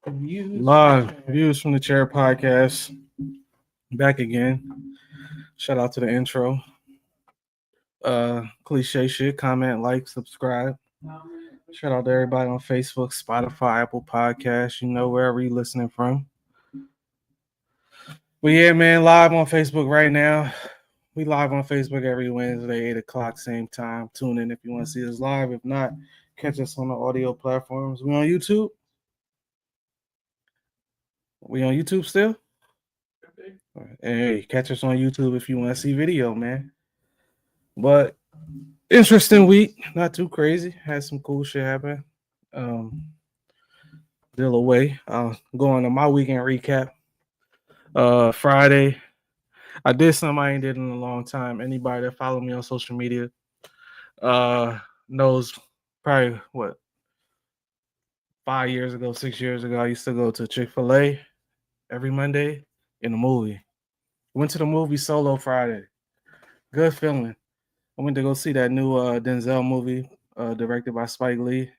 Live views from the chair podcast. Back again. Shout out to the intro. Cliche shit. Comment, like, subscribe. Shout out to everybody on Facebook, Spotify, Apple Podcasts. You know wherever you listening from. But yeah, man, live on Facebook right now. We live on Facebook every Wednesday, 8 o'clock, same time. Tune in if you want to see us live. If not, catch us on the audio platforms. We on YouTube. We on YouTube still? Hey, catch us on YouTube if you want to see video, man. But interesting week, not too crazy. Had some cool shit happen. Still away. Going to my weekend recap. Friday, I did something I ain't did in a long time. Anybody that follow me on social media knows probably what 5 years ago, 6 years ago, I used to go to Chick-fil-A every Monday in the movie. Went to the movie Solo Friday. Good feeling. I went to go see that new Denzel movie directed by Spike Lee.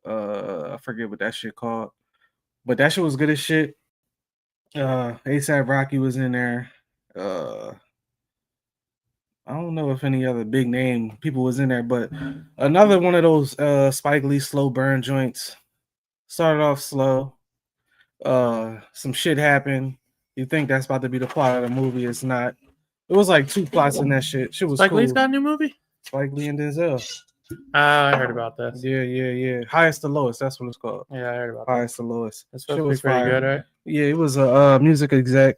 I forget what that shit called. But that shit was good as shit. A$AP Rocky was in there. I don't know if any other big name people was in there, but another one of those Spike Lee slow burn joints. Started off slow. Some shit happened. You think that's about to be the plot of the movie. It's not. It was like two plots in that shit. Shit was Spike cool. Lee's got a new movie? Spike Lee and Denzel. I heard about this. Yeah. Highest to lowest. That's what it's called. Yeah, I heard about Highest to lowest. It's supposed to be pretty good, right? Yeah, it was a music exec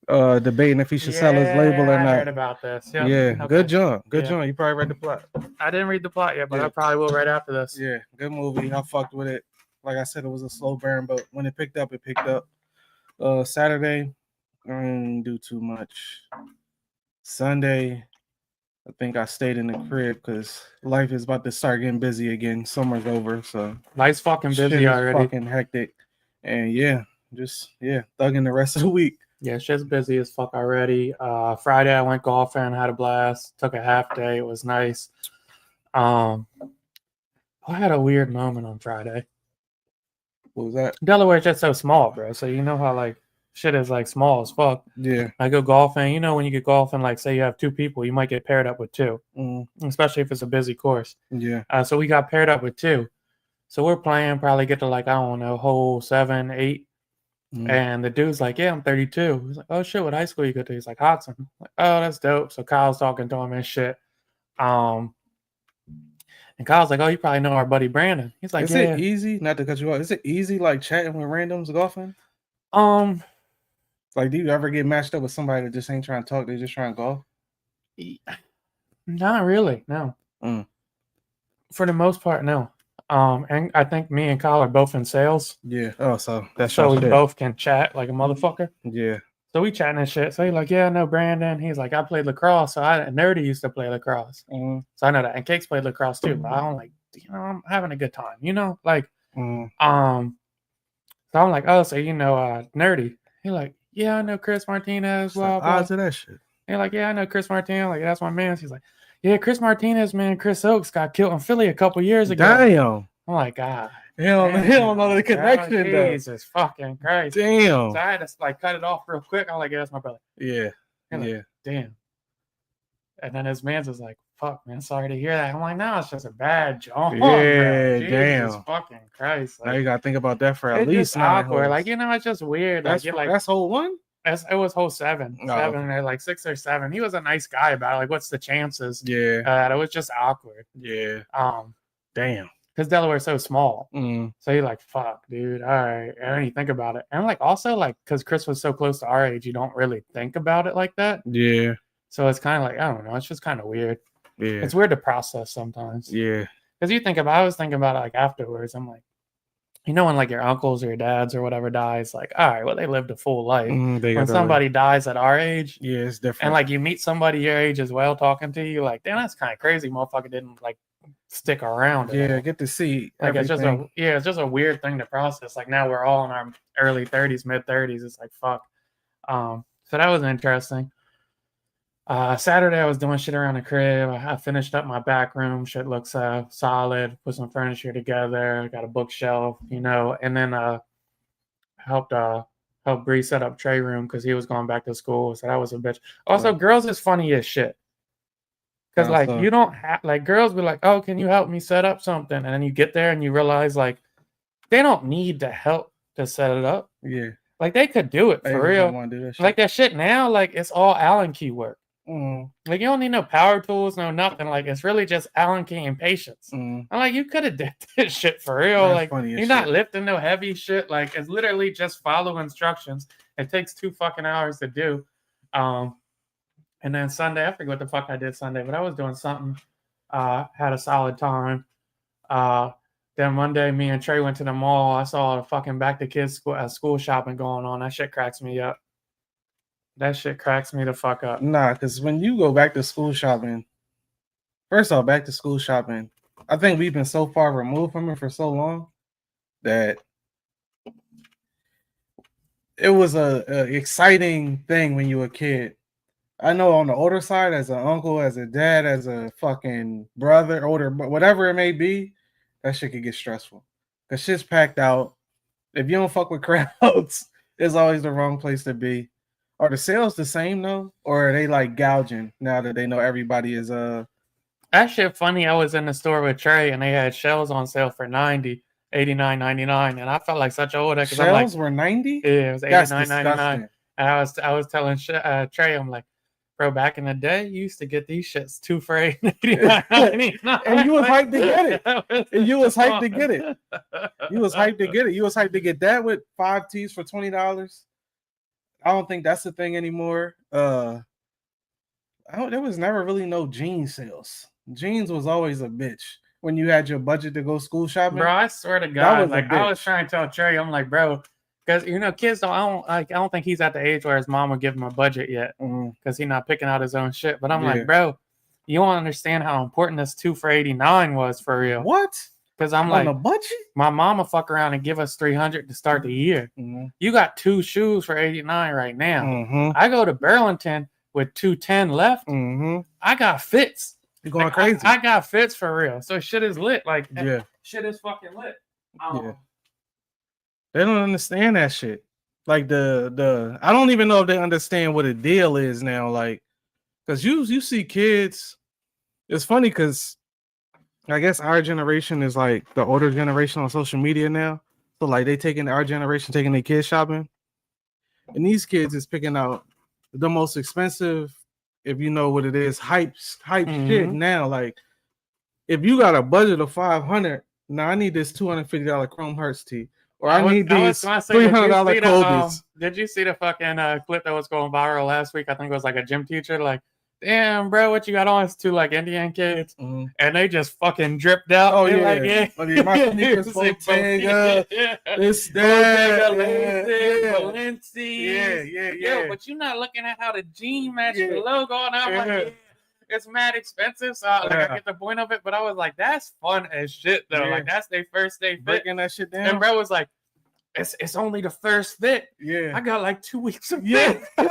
debating if he should sell his label or not. I heard about this. Yep. Yeah, Okay. good job. Good Yeah. job. You probably read the plot. I didn't read the plot yet, but Yeah. I probably will right after this. Yeah, good movie. I fucked with it. Like I said, it was a slow burn, but when it picked up, it picked up. Saturday, I didn't do too much. Sunday, I think I stayed in the crib because life is about to start getting busy again. Summer's over, so Life's fucking shit busy is already. fucking hectic. And just thugging the rest of the week. Yeah, shit's busy as fuck already. Friday I went golfing, had a blast. Took a half day. It was nice. I had a weird moment on Friday. What was that? Delaware's just so small, bro. So you know how like shit is like small as fuck. Yeah. I go golfing. You know when you get golfing, like say you have two people, you might get paired up with two, especially if it's a busy course. Yeah. So we got paired up with two. So we're playing, probably get to like, I don't know, hole 7, 8. And the dude's like, yeah, I'm 32. He's like, oh shit, what high school you go to? He's like, Hodson. I'm like, oh, that's dope. So Kyle's talking to him and shit. And Kyle's like, oh, you probably know our buddy Brandon. He's like, is it easy? Not to cut you off. Is it easy like chatting with randoms golfing? Like, do you ever get matched up with somebody that just ain't trying to talk? They just trying to golf? Not really, no. For the most part, no. And I think me and Kyle are both in sales. Yeah. Oh, so that's so we both can chat like a motherfucker. Yeah. So we chatting and shit. So he's like, yeah, I know Brandon. He's like, I played lacrosse. So Nerdy used to play lacrosse. So I know that. And Cakes played lacrosse too. But I don't like, I'm having a good time, like, so I'm like, oh, so you know, Nerdy. He's like, yeah, I know Chris Martinez. Blah, blah. To that shit. He's like, yeah, I know Chris Martinez. Like, that's my man. He's like, yeah, Chris Martinez, man, Chris Oakes got killed in Philly a couple years ago. Damn. I'm like, God. He don't know the connection, though. Jesus fucking Christ. Damn. So I had to like cut it off real quick. I'm like, yeah, that's my brother. Yeah. Like, damn. And then his man's was like, fuck, man, sorry to hear that. I'm like, no, it's just a bad job. Yeah, damn. Jesus fucking Christ. Like, now you gotta think about that for at least 9 awkward. holes. Like, it's just weird. That's hole 1? It was hole 7. Oh, 7 or like 6 or 7. He was a nice guy about it. Like, what's the chances? Yeah. It was just awkward. Yeah. Damn. Because Delaware's so small. So you're like, fuck, dude. All right. And then you think about it. And like, also, like, because Chris was so close to our age, you don't really think about it like that. Yeah. So it's kind of like, I don't know. It's just kind of weird. Yeah. It's weird to process sometimes. Yeah. Because I was thinking about it like afterwards. I'm like, when like your uncles or your dads or whatever dies, like, all right, well, they lived a full life. When somebody dies at our age, yeah, it's different. And like you meet somebody your age as well talking to you, like, damn, that's kind of crazy. Motherfucker didn't like stick around. Yeah, get to see. Like everything. It's just a weird thing to process. Like now we're all in our early 30s, mid 30s. It's like fuck. So that was interesting. Saturday I was doing shit around the crib. I finished up my back room. Shit looks solid. Put some furniture together. Got a bookshelf, and then helped Bree set up Trey room because he was going back to school. So that was a bitch. Also, Right. girls is funny as shit. Because How like so? you don't have like girls be like, oh, can you help me set up something? And then you get there and you realize like they don't need the help to set it up. Yeah. Like they could do it They for just don't real. want to do that shit. Like that shit now, like it's all Allen key work. Mm, Like you don't need no power tools, no nothing. Like it's really just Allen key and patience. mm. I'm like, you could have did this shit for real. That's Like funny as you're not shit. lifting no heavy shit. Like it's literally just follow instructions. It takes 2 fucking hours to do. And then Sunday, I forget what the fuck I did Sunday, but I was doing something. Had a solid time. Then Monday, me and Trey went to the mall. I saw the fucking back to kids school shopping going on. That shit cracks me up. That shit cracks me the fuck up. Nah, because when you go back to school shopping, first off, back to school shopping, I think we've been so far removed from it for so long that it was a exciting thing when you were a kid. I know on the older side, as an uncle, as a dad, as a fucking brother, older, but whatever it may be, that shit could get stressful. Cause shit's packed out. If you don't fuck with crowds, it's always the wrong place to be. Are the sales the same though, or are they like gouging now that they know everybody is That shit funny. I was in the store with Trey and they had shells on sale for 90, 89.99, and I felt like such an old because I'm like, shells were 90? yeah, it was That's 89.99. disgusting. And I was telling Trey, I'm like, bro, back in the day, you used to get these shits 2 for 89.99. And you was hyped to get it. it. And you was hyped to get it. You was hyped to get it. You was hyped to get that with 5 tees for $20. I don't think that's the thing anymore. There was never really no jean sales. Jeans was always a bitch when you had your budget to go school shopping. Bro, I swear to That God, was a like I was bitch. trying to tell Trey, I'm like, bro, because kids don't. I don't think he's at the age where his mom would give him a budget yet, because he's not picking out his own shit. But I'm Yeah. like, bro, you don't understand how important this 2 for 89 was for real. What? Because I'm On like, a budget? my mama fuck around and give us 300 to start the year. You got 2 shoes for 89 right now. I go to Burlington with 210 left. I got fits. You're going Like, crazy. I got fits for real. So shit is lit. Like, Yeah. shit is fucking lit. Yeah. They don't understand that shit. Like the I don't even know if they understand what a deal is now. Like, because you see kids. It's funny because I guess our generation is like the older generation on social media now. So like they our generation taking their kids shopping, and these kids is picking out the most expensive, if you know what it is, hype shit now. Like if you got a budget of $500, now I need this $250 Chrome Hearts tee, or I need these $300 Kobe's. Did you see the fucking clip that was going viral last week? I think it was like a gym teacher, like, damn, bro, what you got on? It's 2 like Indian kids, and they just fucking dripped out. Oh, They're yeah. like, yeah. Oh, yeah, my sneakers, Bottega, this, that, Valencia. Yeah. Yo, but you're not looking at how the jean matches the logo, and I'm like, yeah, it's mad expensive. So like, I get the point of it, but I was like, that's fun as shit though. Like that's their first day fit. Breaking that shit down. And bro was like, it's only the first fit. Yeah. I got like 2 weeks of fit. I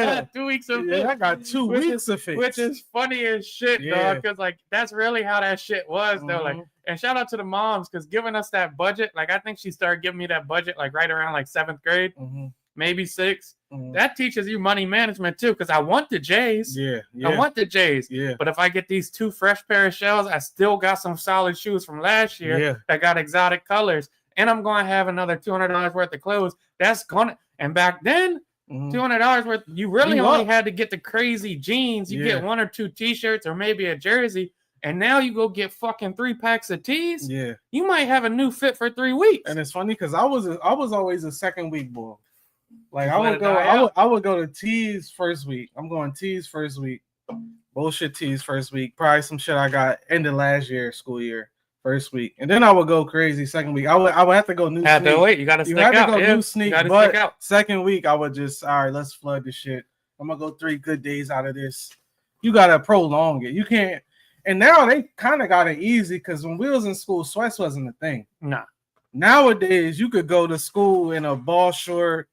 got 2 weeks of fit. I got 2 weeks of fit. Which is funny as shit, dog. Because like that's really how that shit was though. Like, and shout out to the moms because giving us that budget. Like I think she started giving me that budget like right around like 7th grade, maybe 6th. That teaches you money management too. Because I want the J's. Yeah. I want the J's. Yeah. But if I get these 2 fresh pair of shells, I still got some solid shoes from last year that got exotic colors. And I'm going to have another $200 worth of clothes. That's going to, and back then, $200 worth, you really only had to get the crazy jeans. You get 1 or 2 t-shirts or maybe a jersey. And now you go get fucking 3 packs of tees. Yeah. You might have a new fit for 3 weeks. And it's funny because I was always a second week boy. Like I would go to tees first week. I'm going tees first week. Bullshit tees first week. Probably some shit I got ended last year, school year, first week. And then I would go crazy second week. I would have to go new sneak. To wait. You gotta stick out. To go new sneak, but second week I would just, all right, let's flood the shit. I'm gonna go 3 good days out of this. You gotta prolong it. You can't. And now they kind of got it easy because when we was in school, sweats wasn't a thing. Nah. Nowadays, you could go to school in a ball short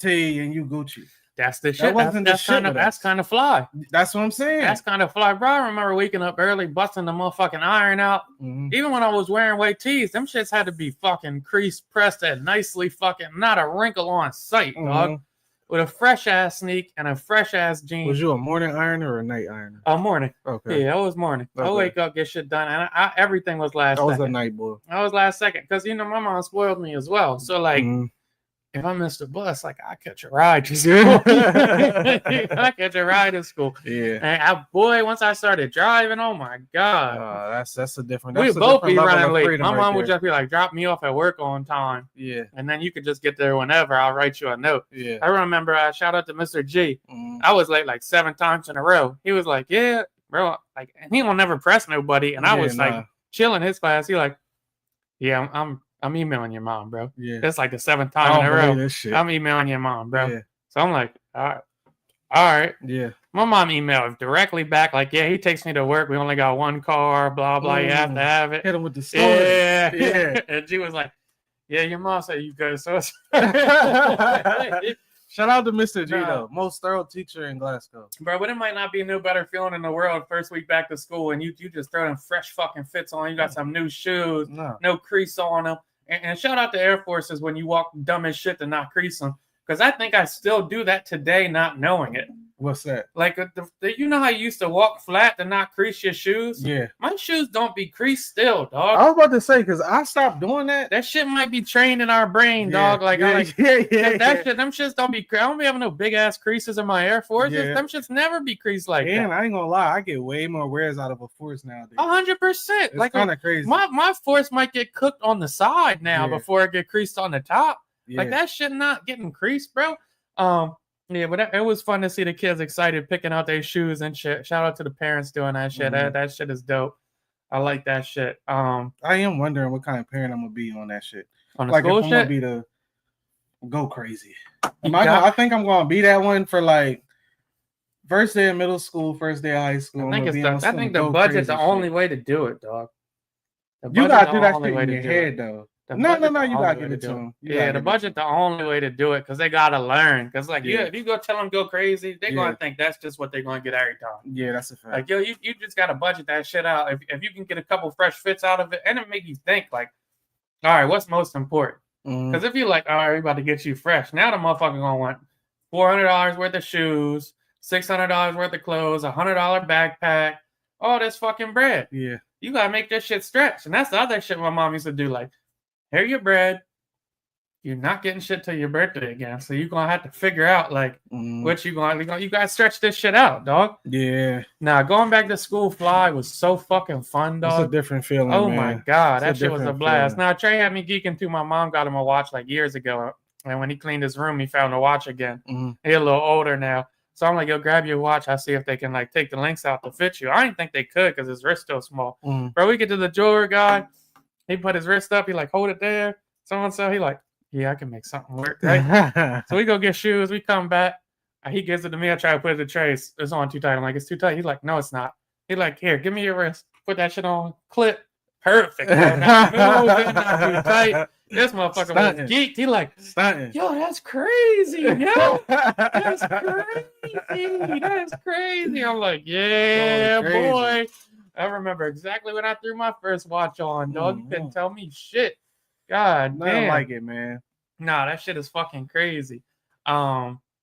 tee and you Gucci. That's the shit. wasn't the That's shit kind of with us. fly. That's what I'm saying. That's kind of fly, bro. I remember waking up early, busting the motherfucking iron out. Mhm. Even when I was wearing white tees, them shits had to be fucking crease pressed and nicely fucking not a wrinkle on sight, dog. Mhm. With a fresh ass sneak and a fresh ass jean. Was you a morning ironer or a night ironer? Morning. Okay. Yeah, I was morning. I Okay. wake up, get shit done, and everything was last I was second. a night boy. I was last second because my mom spoiled me as well. So like, Mhm. if I missed the bus, like I catch a ride to school. I catch a ride to school. Yeah. And boy, once I started driving, oh my god, that's a different. we'd That's a both different be level running of late. freedom My right mom would there. just be like, "Drop me off at work on time," Yeah. and then you could just get there whenever. I'll write you a note. Yeah. I remember. Shout out to Mr. G. Mhm. I was late like 7 times in a row. He was like, "Yeah, bro," like, and he don't never press nobody. And I Yeah, was like chilling his class. He like, "Yeah, I'm emailing your mom, bro." Yeah. That's like the 7th I time in don't a row. believe this shit. I'm emailing your mom, bro. Yeah. So I'm like, all right. Yeah. My mom emailed directly back, like, yeah, he takes me to work. We only got one car, blah, blah. You have to have it. Hit him with the story. Yeah. Yeah. And she was like, yeah, your mom said you good. So Shout out to Mr. G, Nah. though. Most thorough teacher in Glasgow. bro, but it might not be no better feeling in the world first week back to school and you just throw them fresh fucking fits on. You got some new shoes, No. no crease on them. And shout out to Air Forces when you walk dumb as shit to not crease them. Because I think I still do that today, not knowing it. What's that? Like, you know how you used to walk flat to not crease your shoes? Yeah. My shoes don't be creased still, dog. I was about to say, because I stopped doing that. That shit might be trained in our brain, dog. Like, yeah, that shit, them shits don't be. I don't be having no big ass creases in my Air Forces. Yeah. Them shits never be creased like And that. I ain't gonna lie, I get way more wears out of a force nowadays. 100%. It's Like, kind of crazy. my force might get cooked on the side now Yeah. before it get creased on the top. Yeah. Like that shit not getting creased, bro. Yeah, but it was fun to see the kids excited picking out their shoes and shit. Shout out to the parents doing that shit. Mhm. That shit is dope. I like that shit. I am wondering what kind of parent I'm gonna be on that shit. On the Like if school I'm gonna shit, be the go crazy. You I think I'm gonna be that one for like first day of middle school, first day of high school. I think I'm the go budget's crazy the shit. only way to do it, dog. The You budget's gotta the do that only shit way in to your do head it. though. The No, budget's the you only gotta way give to it to do them. Yeah, the budget the only way to do it because they gotta learn. Because like Yeah. if you go tell them go crazy, they're Yeah. gonna think that's just what they're gonna get every time. Yeah, that's a fact. Like yo, you just gotta budget that shit out. If you can get a couple fresh fits out of it, and it make you think like, all right, what's most important? Mhm. Because if you're like, all right, we about to get you fresh, now the motherfucker gonna want $400 worth of shoes, $600 worth of clothes, $100 backpack, all this fucking bread. Yeah. You gotta make this shit stretch, and that's the other shit my mom used to do. Like, here your bread. You're not getting shit till your birthday again, so you're gonna have to figure out like Mhm. what you gotta stretch this shit out, dog. Yeah. Now going back to school fly was so fucking fun, It's a dog. different feeling. Oh man. my god, It's a that shit was a different blast. feeling. Now Trey had me geeking too. My mom got him a watch like years ago, and when he cleaned his room, he found a watch again. Mhm. He's a little older now, so I'm like, yo, grab your watch. I see if they can like take the links out to fit you. I didn't think they could because his wrist still small. Mhm. Bro, we get to the jewelry guy. He put his wrist up. He like, hold it there. Someone said he like, yeah, I can make something work, right? So we go get shoes. We come back. He gives it to me. I try to put it in the tray. It's on too tight. I'm like, it's too tight. He's like, no, it's not. He's like, here, give me your wrist. Put that shit on. Clip. Perfect. Bro. Not moving, not too tight. This motherfucker Stunting. was geeked. He like, Stunting. yo, that's crazy. Yo, that's crazy. That's crazy. I'm like, yeah, Going crazy. boy. I remember exactly when I threw my first watch on, dog. You couldn't tell me shit. God Nothing damn. like it, man. Nah, that shit is fucking crazy.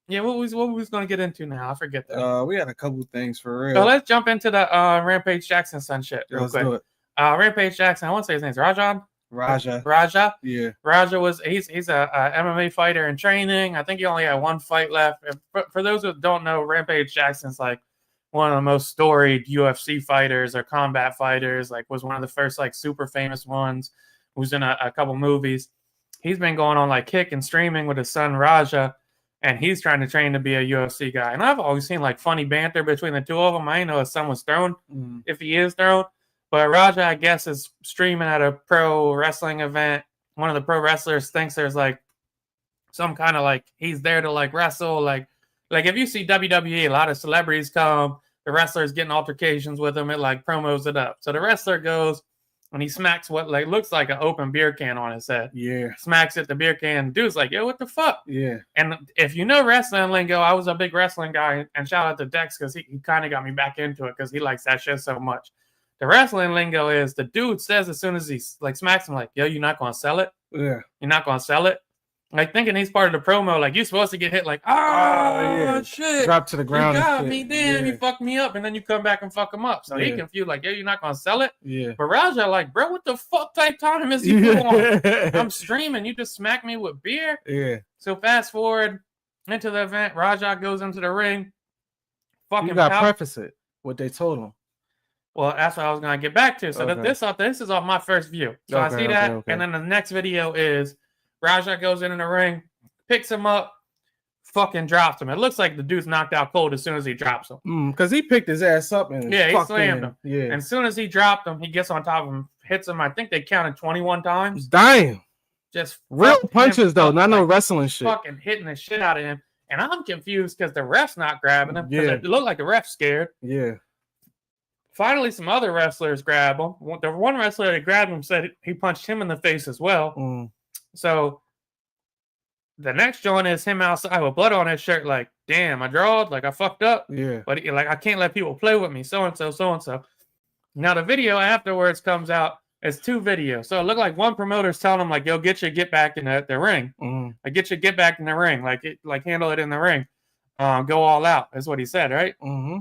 Yeah, what we was gonna get into now? I forget that. We had a couple things for real. So let's jump into the Rampage Jackson son shit real Let's quick. do it. Rampage Jackson, I want to say his name's Raja. Raja. Yeah. Raja he's a MMA fighter in training. I think he only had one fight left. For those who don't know, Rampage Jackson's like one of the most storied UFC fighters or combat fighters. Like was one of the first like super famous ones. Who's in a couple movies. He's been going on like Kick and streaming with his son Raja, and he's trying to train to be a UFC guy. And I've always seen like funny banter between the two of them. I didn't know his son was thrown, if he is thrown. But Raja, I guess, is streaming at a pro wrestling event. One of the pro wrestlers thinks there's like some kind of like he's there to like wrestle. Like if you see WWE, a lot of celebrities come, the wrestler's getting altercations with him, it like promos it up. So the wrestler goes, and he smacks what like looks like an open beer can on his head. Yeah. Smacks at the beer can. Dude's like, yo, what the fuck? Yeah. And if you know wrestling lingo, I was a big wrestling guy, and shout out to Dex because he kind of got me back into it because he likes that shit so much. The wrestling lingo is the dude says as soon as he like smacks him, like, yo, you're not gonna sell it? Yeah. You're not gonna sell it? Like thinking he's part of the promo, like you're supposed to get hit like, yeah. shit. Drop to the ground. You got and me, shit. damn, Yeah. you fucked me up, and then you come back and fuck him up. So he Yeah. confused, like, yo, you're not gonna sell it? Yeah. But Raja, like, bro, what the fuck type time is he on? I'm streaming, you just smack me with beer? Yeah. So fast forward into the event, Raja goes into the ring. Fucking You got to preface it what they told him. Well, that's what I was gonna get back to. So Okay. this is off my first view. So I Okay, see that, okay. and then the next video is Raja goes into the ring, picks him up, fucking drops him. It looks like the dude's knocked out cold as soon as he drops him. Because he picked his ass up and Yeah, he fucked slammed him. Yeah. And as soon as he dropped him, he gets on top of him, hits him. I think they counted 21 times. Damn. Just Real fucked punches him though, up, not no like, wrestling shit. fucking hitting the shit out of him. And I'm confused because the ref's not grabbing him. Because Yeah. it looked like the ref's scared. Yeah. Finally, some other wrestlers grab him. The one wrestler that grabbed him said he punched him in the face as well. Mm. So the next joint is him outside with blood on his shirt. Like, damn, I drawed. Like, I fucked up. Yeah. But like, I can't let people play with me. So and so, so and so. Now the video afterwards comes out. It's 2 videos. So it looked like one promoter's telling him like, "Yo, get back in the ring. Mm. Like, get back in the ring. Like handle it in the ring. Go all out." Is what he said, right? Mm-hmm.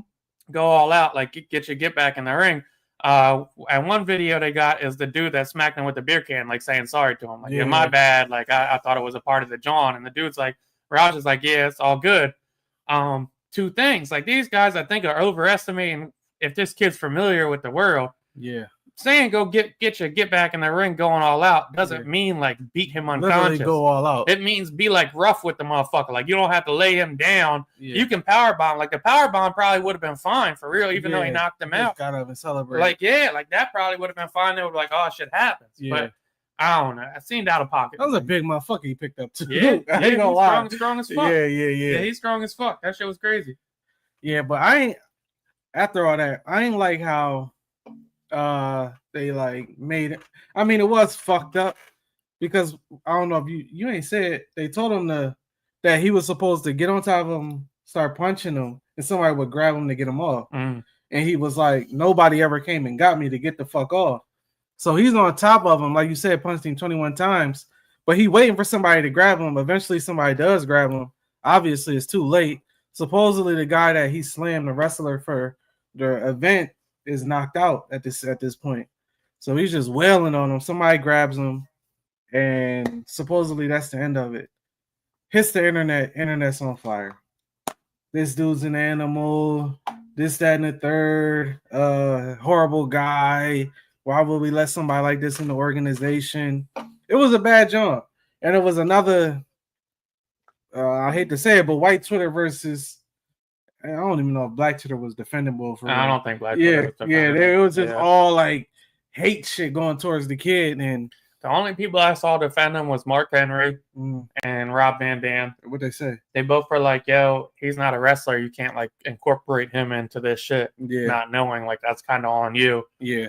Go all out, like get back in the ring. And one video they got is the dude that smacked him with the beer can, like saying sorry to him, like, yeah, my bad, like I thought it was a part of the John. And the dude's like, Raj is like, yeah, it's all good. 2 things, like these guys I think are overestimating if this kid's familiar with the world. Yeah. Saying go get back in the ring, going all out doesn't mean like beat him unconscious. Literally go all out. It means be like rough with the motherfucker. Like you don't have to lay him down. Yeah. You can power bomb. Like the power bomb probably would have been fine for real, even though he knocked him out. Got up and celebrate. Like like that probably would have been fine. They would be like, oh, shit happens. Yeah. But I don't know. It seemed out of pocket. That was a big motherfucker he picked up too. Yeah, I ain't gonna lie. Strong as fuck. Yeah. He's strong as fuck. That shit was crazy. Yeah, but I ain't. After all that, I ain't like how they like made it. I mean, it was fucked up because I don't know if you ain't said they told him that he was supposed to get on top of him, start punching him, and somebody would grab him to get him off. Mm. And he was like, nobody ever came and got me to get the fuck off. So he's on top of him, like you said, punched him 21 times, but he waiting for somebody to grab him. Eventually, somebody does grab him. Obviously, it's too late. Supposedly, the guy that he slammed, the wrestler for the event, is knocked out at this point. So he's just wailing on him. Somebody grabs him, and supposedly that's the end of it. Hits the internet. Internet's on fire. This dude's an animal. This, that, and the third. Horrible guy. Why would we let somebody like this in the organization? It was a bad job. And it was another, I hate to say it, but white Twitter versus, I don't even know if black Twitter was defendable for I don't think black Twitter was it was just all like hate shit going towards the kid. And the only people I saw defend him was Mark Henry and Rob Van Dam. What they say? They both were like, yo, he's not a wrestler. You can't like incorporate him into this shit. Yeah. Not knowing like that's kind of on you. Yeah.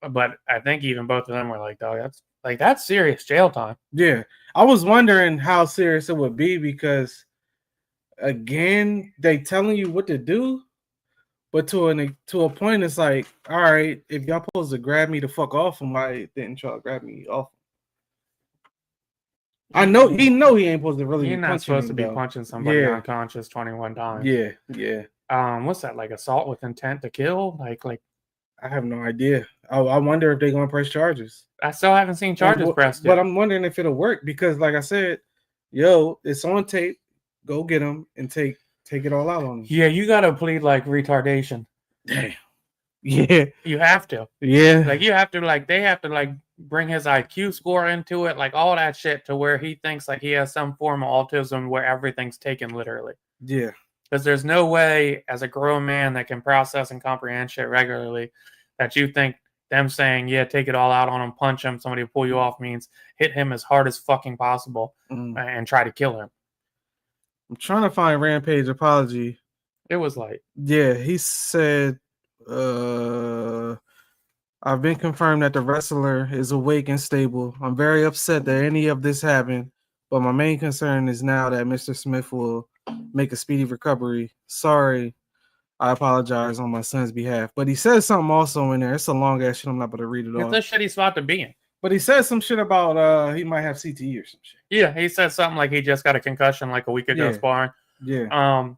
But I think even both of them were like, dog, that's serious jail time. Yeah. I was wondering how serious it would be because again, they telling you what to do, but to a point, it's like, all right, if y'all supposed to grab me the fuck off him, why didn't y'all grab me off him? I know he ain't supposed to really. You're not supposed to be punching somebody unconscious 21 times. Yeah. What's that, like assault with intent to kill? Like I have no idea. I wonder if they're gonna press charges. I still haven't seen charges pressed. But I'm wondering if it'll work because, like I said, it's on tape. Go get him and take it all out on him. Yeah, you gotta plead like retardation. Damn. Yeah. You have to. Yeah. Like you have to they have to like bring his IQ score into it, like all that shit to where he thinks like he has some form of autism where everything's taken literally. Yeah. Because there's no way as a grown man that can process and comprehend shit regularly that you think them saying, yeah, take it all out on him, punch him, somebody will pull you off means hit him as hard as fucking possible and try to kill him. I'm trying to find Rampage apology. It was like, yeah, he said I've been confirmed that the wrestler is awake and stable. I'm very upset that any of this happened, but my main concern is now that Mr. Smith will make a speedy recovery. Sorry, I apologize on my son's behalf. But he says something also in there. It's a long ass shit. I'm not going to read it It's all. the shit he's about to be in. But he says some shit about he might have CTE or some shit. Yeah, he said something like he just got a concussion like a week ago sparring. Yeah.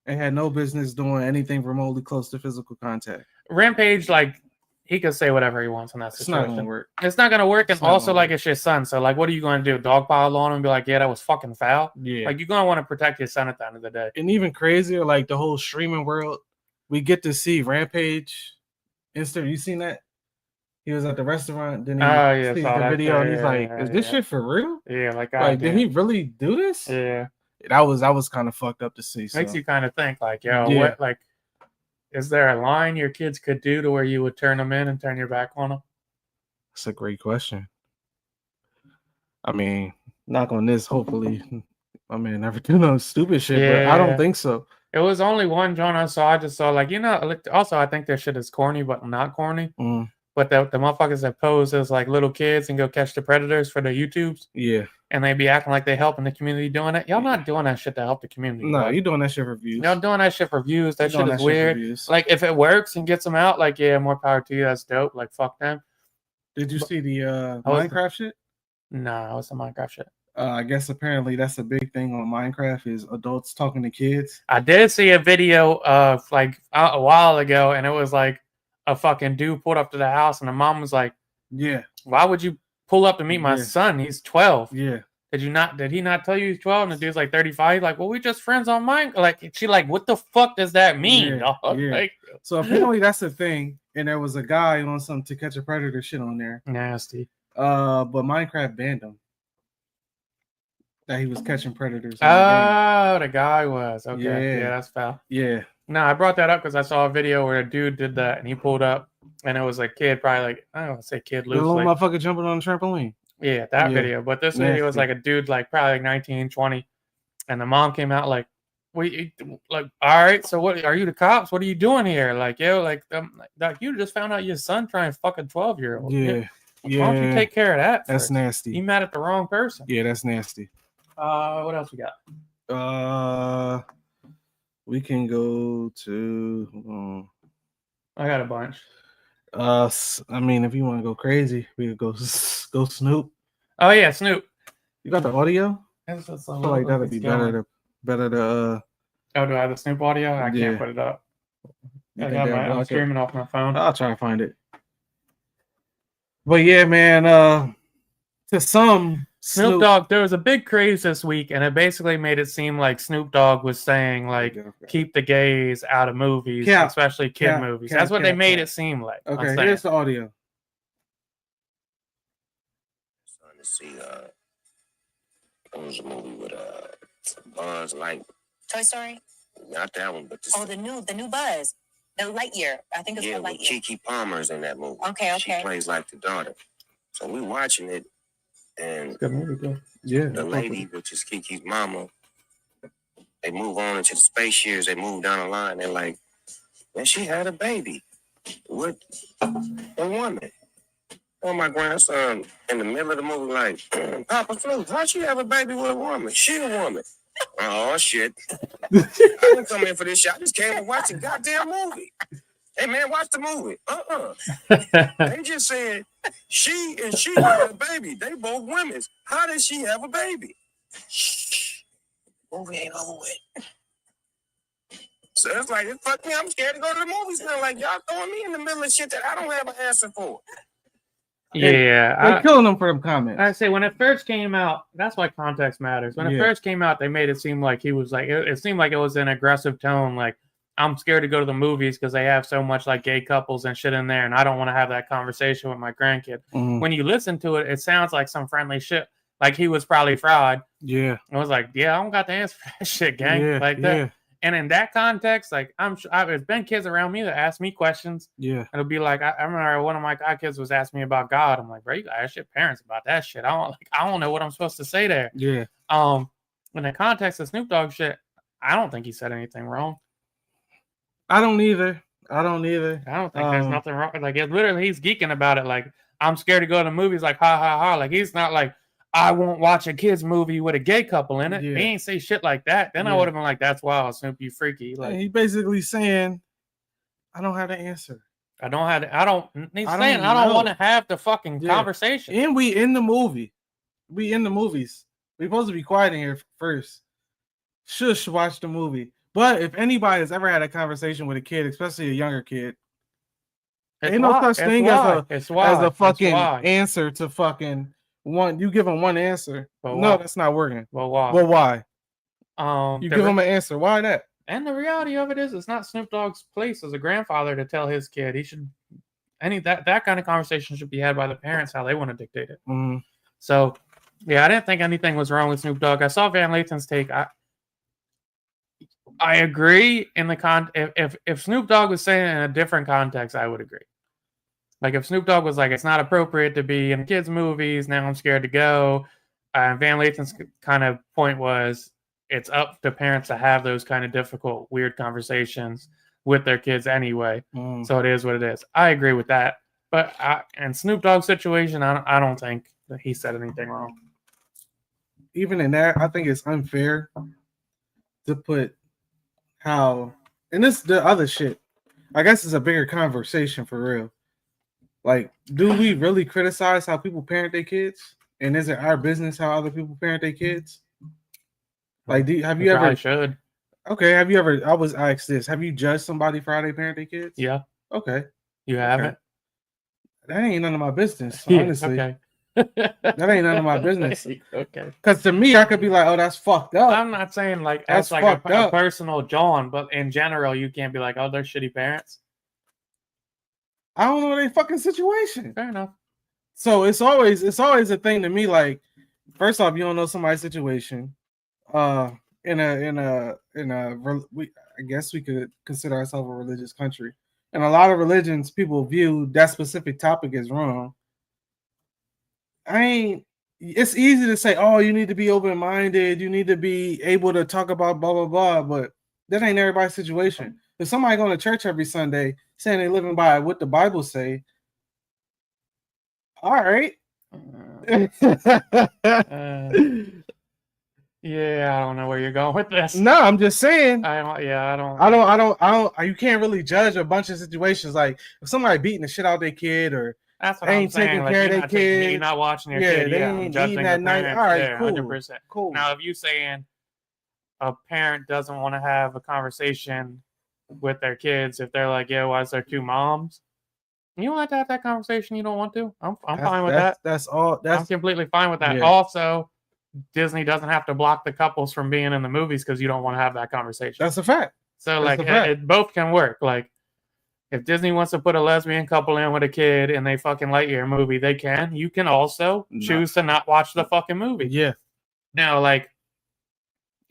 And had no business doing anything remotely close to physical contact. Rampage, like, he could say whatever he wants in that situation. It's not gonna work. It's not gonna work, and also like it's your son. So like, what are you gonna do? Dogpile on him and be like, yeah, that was fucking foul. Yeah. Like you're gonna want to protect your son at the end of the day. And even crazier, like the whole streaming world, we get to see Rampage. Insta, you seen that? He was at the restaurant. Then he sees the video, and he's like, "Is this shit for real? Yeah, like did he really do this? Yeah, that was kind of fucked up to see. So. Makes you kind of think, like, yo, what, like, is there a line your kids could do to where you would turn them in and turn your back on them? That's a great question. I mean, knock on this. Hopefully, my man never do no stupid shit. But I don't think so. It was only one John I saw. I just saw, like, also I think their shit is corny, but not corny. But the motherfuckers that pose as like little kids and go catch the predators for their YouTubes. Yeah. And they be acting like they helping the community doing it. Y'all not doing that shit to help the community. No, you doing that shit for views. Y'all doing that shit for views. That shit is weird. Like, if it works and gets them out, like, yeah, more power to you. That's dope. Like, fuck them. Did you see the Minecraft shit? Nah, what's the Minecraft shit? I guess apparently that's a big thing on Minecraft is adults talking to kids. I did see a video of like a while ago, and it was like a fucking dude pulled up to the house, and the mom was like, "Yeah, why would you pull up to meet my son? He's 12." Yeah. Did he not tell you he's 12? And the dude's like 35. Like, well, we just friends on Minecraft. Like, she like, what the fuck does that mean, dog? Like, so apparently that's the thing. And there was a guy on some To Catch a Predator shit on there. Nasty. But Minecraft banned him. That he was catching predators. Oh, the guy was. Okay. Yeah, that's foul. Yeah. No, I brought that up because I saw a video where a dude did that and he pulled up and it was a kid, probably like, I don't want to say kid loose. The little motherfucker jumping on the trampoline. Yeah, that video. But this video was like a dude, like probably like 19, 20. And the mom came out like, all right, so what are you the cops? What are you doing here? Like, yo, like you just found out your son trying to fuck a 12-year-old. Yeah. Why don't you take care of that? That's nasty. You mad at the wrong person. Yeah, that's nasty. What else we got? We can go to. I got a bunch. I mean, if you want to go crazy, we could go Snoop. Oh yeah, Snoop. You got the audio? I feel like that'd be better to. Oh, do I have the Snoop audio? I can't put it up. I'm streaming off my phone. I'll try to find it. But yeah, man. To some. Snoop Dogg, there was a big craze this week, and it basically made it seem like Snoop Dogg was saying, like, keep the gays out of movies, especially kid movies. That's what they made it seem like. Okay, here's the audio. Starting to see, it was a movie with Buzz Lightyear. Toy Story? Not that one, but the new Buzz. The Lightyear. I think it's called Lightyear. Keke Palmer's in that movie. Okay. She plays like the daughter. So we watching it. And good movie, the lady, which is Keke's mama, they move on into the space years. They move down the line. They're like, man, she had a baby with a woman. Oh, my grandson in the middle of the movie, like, Papa Flu, how'd she have a baby with a woman? She a woman. Oh, shit. I didn't come in for this shit. I just came to watch the goddamn movie. Hey, man, watch the movie. They just said she had a baby. They both women. How did she have a baby? Shh. Movie ain't over with. So it's like, fuck me, I'm scared to go to the movies now. Like, y'all throwing me in the middle of shit that I don't have an answer for. Yeah. They're killing them for them comments. I say, when it first came out, that's why context matters. When it first came out, they made it seem like he was like, it seemed like it was an aggressive tone, like, I'm scared to go to the movies because they have so much like gay couples and shit in there, and I don't want to have that conversation with my grandkid. When you listen to it, it sounds like some friendly shit. Like he was probably fried. Yeah. I was like, yeah, I don't got the answer for that shit, gang. Yeah, like that. And in that context, like there's been kids around me that ask me questions. Yeah. It'll be like, I remember one of my kids was asking me about God. I'm like, bro, you gotta ask your parents about that shit. I don't know what I'm supposed to say there. Yeah. In the context of Snoop Dogg shit, I don't think he said anything wrong. I don't either. I don't either. I don't think there's nothing wrong. Like, it's literally, he's geeking about it. Like, I'm scared to go to the movies. Like, ha ha ha. Like, he's not like, I won't watch a kids movie with a gay couple in it. Yeah. He ain't say shit like that. Then I Yeah. would have been like, that's wild, Snoop, you freaky. Like, He basically saying, I don't have the answer. I don't have. I don't. He's I saying don't I don't know. want to have the fucking Yeah. conversation. And we in the movie. We in the movies. We supposed to be quiet in here first. Shush, watch the movie. But if anybody has ever had a conversation with a kid, especially a younger kid, ain't no such thing as a fucking answer to fucking one. You give them one answer. But No, why? that's not working. Well, why? Well, why? You the give re- them an answer. Why that? And the reality of it is, it's not Snoop Dogg's place as a grandfather to tell his kid. He should that kind of conversation should be had by the parents how they want to dictate it. Mm-hmm. So, yeah, I didn't think anything was wrong with Snoop Dogg. I saw Van Lathan's take. I agree in the if Snoop Dogg was saying it in a different context, I would agree. Like if Snoop Dogg was like, it's not appropriate to be in kids' movies. Now I'm scared to go. Van Lathan's kind of point was, it's up to parents to have those kind of difficult, weird conversations with their kids anyway. So it is what it is. I agree with that. But in Snoop Dogg's situation, I don't think that he said anything wrong. Even in that, I think it's unfair to put how, and this the other shit. I guess it's a bigger conversation for real. Like, do we really criticize how people parent their kids? And is it our business how other people parent their kids? Like, have you ever? Should. Okay, have you ever? I was asked this. Have you judged somebody for how they parent their kids? Yeah. Okay. You haven't? That ain't none of my business, honestly. Okay. That ain't none of my business. Okay. Because to me, I could be like, oh, that's fucked up. I'm not saying like That's that's like fucked a up. personal John, but in general, you can't be like, oh, they're shitty parents. I don't know their fucking situation. Fair enough. So it's always a thing to me. Like, first off, you don't know somebody's situation. I guess we could consider ourselves a religious country. In a lot of religions, people view that specific topic as wrong. It's easy to say, oh, you need to be open-minded, you need to be able to talk about blah blah blah, but that ain't everybody's situation. If somebody going to church every Sunday saying they living by what the Bible say, all right. Yeah, I don't know where you're going with this. No, I'm just saying. I don't. You can't really judge a bunch of situations. Like if somebody beating the shit out their kid, or that's what ain't I'm saying. taking Like, care of their kid, you're not watching your yeah, kid. they Yeah, ain't judging eating the at night. parents. All right, Yeah, cool, 100%. cool. Now, if you saying a parent doesn't want to have a conversation with their kids, if they're like, yeah, why is there two moms? You don't have to have that conversation. You don't want to. I'm fine with that. That's all. I'm completely fine with that. Yeah. Also, Disney doesn't have to block the couples from being in the movies because you don't want to have that conversation. That's a fact. So That's like a fact. it both can work. Like if Disney wants to put a lesbian couple in with a kid and they fucking Lightyear movie, they can. You can also choose to not watch the fucking movie. Yeah. Now, like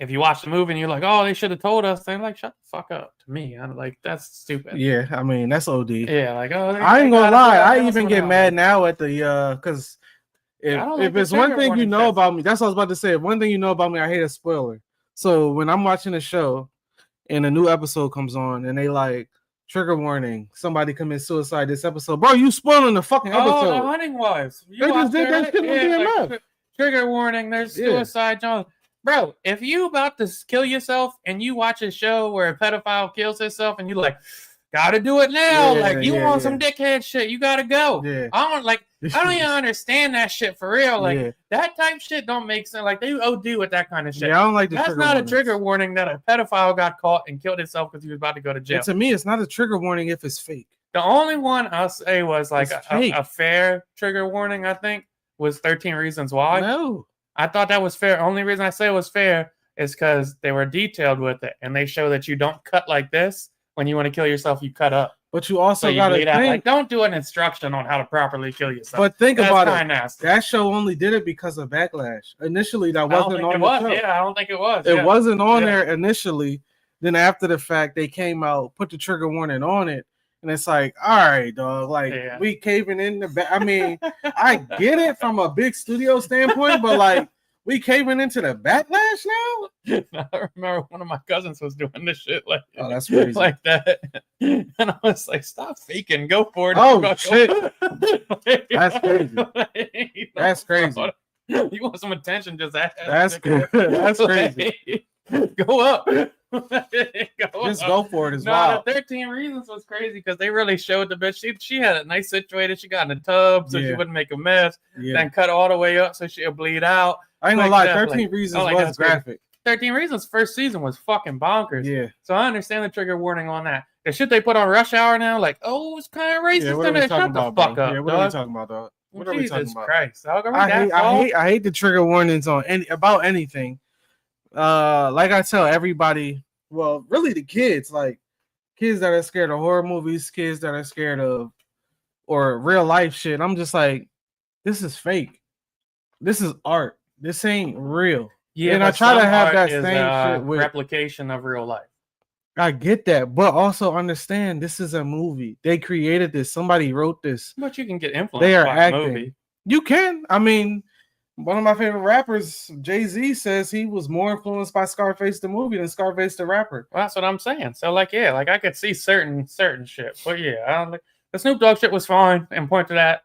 if you watch the movie and you're like, oh, they should have told us, then like shut the fuck up to me. I'm like, that's stupid. Yeah, I mean that's OD. Yeah, like oh, I ain't gonna lie. I even get mad now at the because if it's one thing you know about me, that's what I was about to say. If one thing you know about me, I hate a spoiler. So when I'm watching a show and a new episode comes on and they like trigger warning, somebody commits suicide this episode, bro, you spoiling the fucking episode. Oh, the Hunting Wives. They just did that shit on BMF. Trigger warning. There's suicide, John. Bro, if you about to kill yourself and you watch a show where a pedophile kills himself and you like, gotta do it now. You want some dickhead shit, you gotta go. Yeah. I don't even understand that shit for real. Like that type shit don't make sense. Like they OD with that kind of shit. Yeah, I don't like that's not a trigger warning that a pedophile got caught and killed himself because he was about to go to jail. And to me, it's not a trigger warning if it's fake. The only one I'll say was like a fair trigger warning, I think, was 13 Reasons Why. No. I thought that was fair. Only reason I say it was fair is because they were detailed with it, and they show that you don't cut like this. When you want to kill yourself, you cut up. But you also got to think. Like, don't do an instruction on how to properly kill yourself. But think about it. Nasty. That show only did it because of backlash. Initially, that wasn't on the show. Yeah, I don't think it was. It wasn't on there initially. Then after the fact, they came out, put the trigger warning on it. And it's like, all right, dog, like we caving in the back. I mean, I get it from a big studio standpoint, but like We caving into the backlash now? I remember one of my cousins was doing this shit like, Oh, that's crazy. like that. And I was like, stop faking, go for it. Oh, shit. Like, That's crazy. like, That's crazy. You want some attention, just ask. That's good. That's crazy. Go up. Just go for it as No, well. the 13 Reasons was crazy because they really showed the bitch. She had it nice situated. She got in the tub so she Yeah. wouldn't make a mess. Yeah. Then cut all the way up so she'll bleed out. I ain't gonna like lie, that, 13 like- Reasons oh, like was that's crazy. graphic. 13 Reasons first season was fucking bonkers. Yeah. So I understand the trigger warning on that. The shit they put on Rush Hour now, like, oh, it's kind of racist. Yeah, what are we Shut talking the about, fuck bro? up, Yeah, what are we dog. talking about, dog? What are we talking Jesus about? Christ, dog. Are we I that hate, I soft? hate the trigger warnings on about anything. Like I tell everybody, well, really the kids, like kids that are scared of horror movies, kids that are scared of or real life shit. I'm just like, this is fake. This is art. This ain't real. Yeah, and I but try to some have art that is same a shit with- replication of real life. I get that, but also understand this is a movie. They created this. Somebody wrote this. But you can get influenced They are by acting. a movie. You can. I mean, one of my favorite rappers, Jay-Z, says he was more influenced by Scarface the movie than Scarface the rapper. Well, that's what I'm saying. So, like, yeah, like I could see certain shit, but yeah, I don't like the Snoop Dogg shit was fine. And point to that.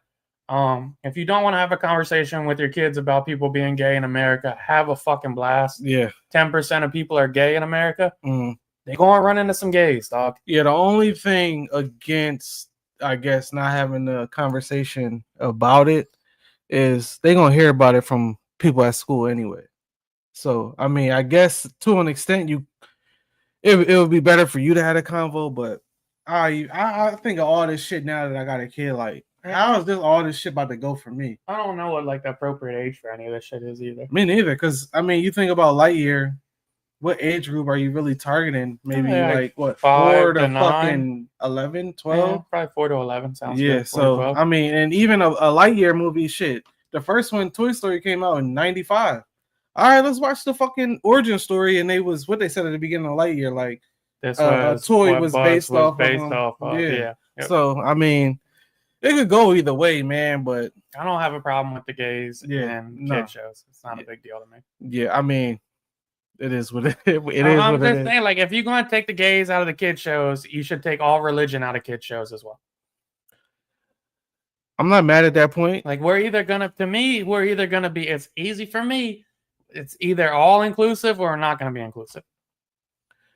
If you don't want to have a conversation with your kids about people being gay in America, have a fucking blast. Yeah. 10% of people are gay in America. Mm. They go and run into some gays, dog. Yeah, the only thing against, I guess, not having a conversation about it is they gonna hear about it from people at school anyway. So, I mean, I guess to an extent, it would be better for you to have a convo, but I think of all this shit now that I got a kid. Like, how is this all this shit about to go for me? I don't know what like the appropriate age for any of this shit is either. Me neither, because I mean, you think about Lightyear. What age group are you really targeting? Maybe Yeah, like what 5 4 to to 9. fucking 11, 12? Yeah, probably 4 to 11 sounds Yeah, good. 4 to so 12. I mean, and even a Lightyear movie, shit. The first one, Toy Story, came out in '95. All right, let's watch the fucking origin story. And they was what they said at the beginning of Lightyear, like This a was toy what was Buzz based was off of based him. off of. Yeah. Yeah. Yep. So. I mean, it could go either way, man. But I don't have a problem with the gays Yeah, and no. kid shows. It's not a big deal to me. yeah, I mean, it is what it is. I'm What just it is. saying, like, if you're going to take the gays out of the kid shows, you should take all religion out of kid shows as well. I'm not mad at that point. Like, we're either gonna be. It's easy for me. It's either all inclusive or not going to be inclusive.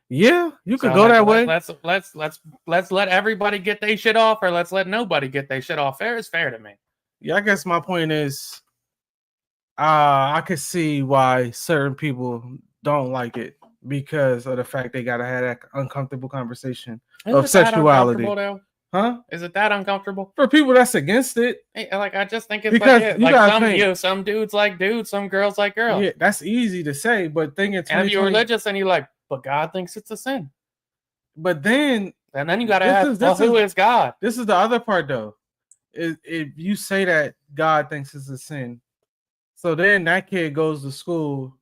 Yeah, you could So, go like, that way. Let's let everybody get their shit off, or let's let nobody get their shit off. Fair is fair to me. Yeah, I guess my point is, I could see why certain people don't like it because of the fact they gotta have that uncomfortable conversation, Is Of it that sexuality. uncomfortable, though? huh? Is it that uncomfortable? For people that's against it, Hey, like I just think it's Because like, you like gotta some think- some dudes like dudes, some girls like girls. yeah, that's easy to say. But thing in And if you're 2020, religious and you're like, but God thinks it's a sin, but then and then you got to This ask, is- well, this who is God? this is the other part though. If you say that God thinks it's a sin, so then that kid goes to school,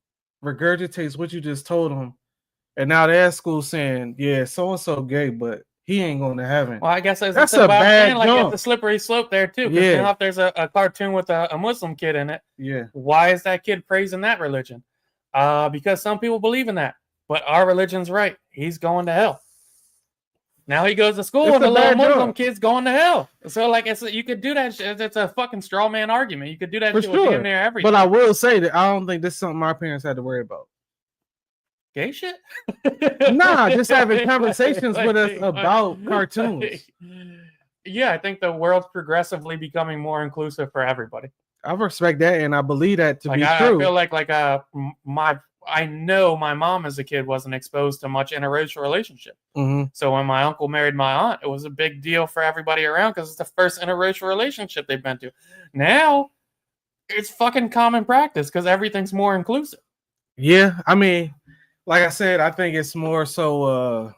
regurgitates what you just told him, and now they're at school saying, "Yeah, so and so gay, but he ain't going to heaven." Well, I guess That's a a bad like jump. it's a slippery slope there too. 'Cause Yeah. then if there's a cartoon with a Muslim kid in it, Yeah, why is that kid praising that religion? Because some people believe in that, but our religion's right. He's going to hell. Now he goes to school It's and a the little bad Muslim jump. kid's going to hell. So like you could do that. It's a fucking straw man argument. You could do that For shit with sure. damn near everything. but I will say that I don't think this is something my parents had to worry about. Gay shit? Nah, just having conversations with us about cartoons. Yeah, I think the world's progressively becoming more inclusive for everybody. I respect that, and I believe that to Like be I true. feel like I know my mom as a kid wasn't exposed to much interracial relationship. Mhm. So when my uncle married my aunt, it was a big deal for everybody around because it's the first interracial relationship they've been to. Now it's fucking common practice because everything's more inclusive. Yeah, I mean, like I said, I think it's more so.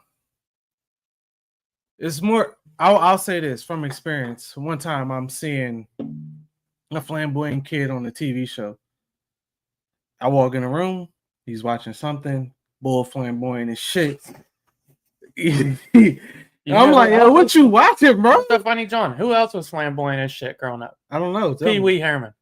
It's more. I'll say this from experience. One time, I'm seeing a flamboyant kid on the TV show. I walk in the room. He's watching something. Bull flamboyant as shit. You I'm never- like, yo, what you watching, bro? What's the funny John? Who else was flamboyant as shit growing up? I don't know. Tell Pee me. Wee Herman.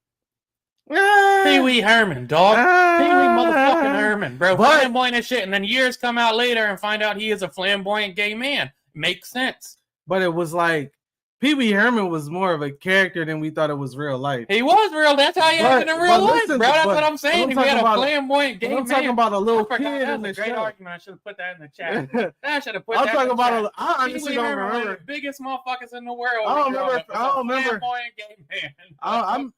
Pee Wee Herman, dog. Pee Wee motherfucking Herman, bro. But- Flamboyant as shit, and then years come out later and find out he is a flamboyant gay man. Makes sense. But it was like Pee Wee Herman was more of a character than we thought it was real life. He was real. That's how he acted in real life, listen, bro. That's but what I'm saying. I'm If we had a talking about- flamboyant gay I'm man. talking about a little I forgot. kid That in was the a great show. argument. I should have put that in the chat. I should have put I'm that talking in the about. chat. I Pee honestly Wee don't Herman, one of remember. the biggest motherfuckers in the world. I don't when he remember- grew up. I don't Was a remember- flamboyant gay man. I'm-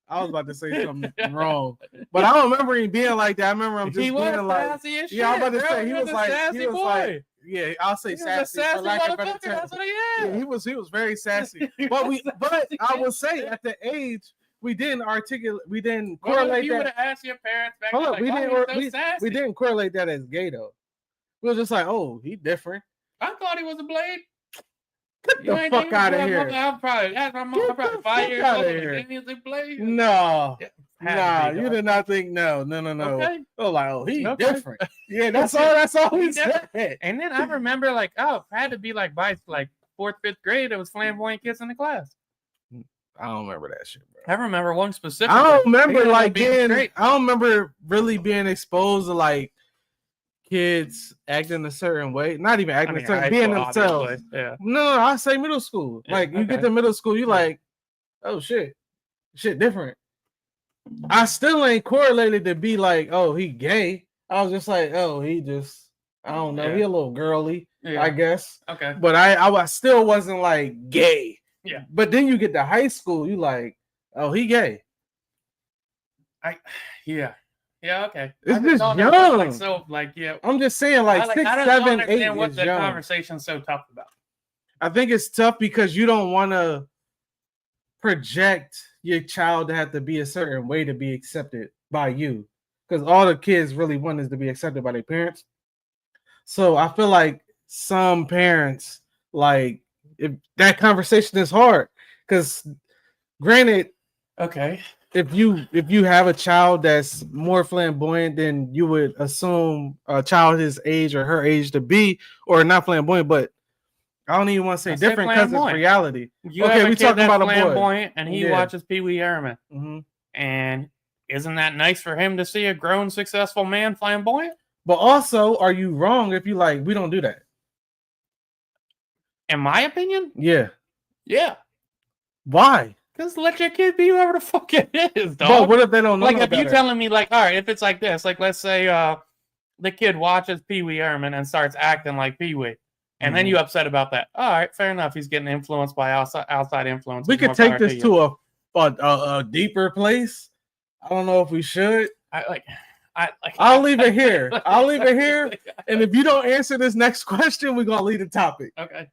I was about to say something wrong, but I don't remember him being like that. I remember him just He was being like, sassy as shit. yeah, I'm about to bro. say he was a like, sassy he was boy. like, yeah, I'll say He was a sassy sassy for lack of better motherfucker. term. That's what he Yeah, is. he was very sassy. He But was but sassy I would as say shit. at the age we didn't articulate, we didn't Well, if correlate you would that. have asked your parents back Hold then, up, like, we why didn't. he so sassy? We didn't correlate that as gay though. We were just like, oh, he different. I thought he was a blade. Get the fuck out of here. I'm probably, that's my mom, Get I'm probably the 5 fuck years outta old. here. And he's a blade. No, Had nah, to be, you dog. did not think no. Okay. Oh, like, oh, he Okay. different. Yeah, that's all. That's all He he said. And then I remember, like, oh, it had to be like by like 4th, 5th grade, there was flamboyant kids in the class. I don't remember that shit, bro. I remember one specific. I don't remember ended up like being being. straight. I don't remember really being exposed to like kids acting a certain way. Not even acting a certain, high being school, themselves. obviously. Yeah. No, I say middle school. Yeah, Like you okay. get to middle school, you Yeah. like, oh shit different. I still ain't correlated to be like, oh, he gay. I was just like, oh, he just, I don't know, Yeah. he a little girly, Yeah. I guess. Okay. But I still wasn't like gay. Yeah. But then you get to high school, you like, oh, he gay. Yeah. Yeah. Okay. It's I just just don't know, that's, like, young. so like yeah. I'm just saying, like I 6, don't 7, 8 understand what is the young. conversation's so tough about. I think it's tough because you don't want to project your child to have to be a certain way to be accepted by you, because all the kids really want is to be accepted by their parents. So I feel like some parents, like, if that conversation is hard, because granted, Okay. if you have a child that's more flamboyant than you would assume a child his age or her age to be, or not flamboyant, but I don't even want to say I say different because it's flamboyant. reality. You Okay, have a we kid talking that's about a boy. flamboyant, and he Yeah. watches Pee Wee Herman. Mhm. And isn't that nice for him to see a grown, successful man flamboyant? But also, are you wrong if you like we don't do that? In my opinion, Yeah. yeah. Why? Because let your kid be whoever the fuck it is, dog. But what if they don't know like no if you better? telling me like, all right, if it's like this, like let's say the kid watches Pee Wee Herman and starts acting like Pee Wee, and then Mhm. you upset about that. All right, fair enough. He's getting influenced by outside influence. We could take this to a deeper place. I don't know if we should. I'll leave it here. I'll leave it here. And if you don't answer this next question, we're gonna leave the topic. Okay.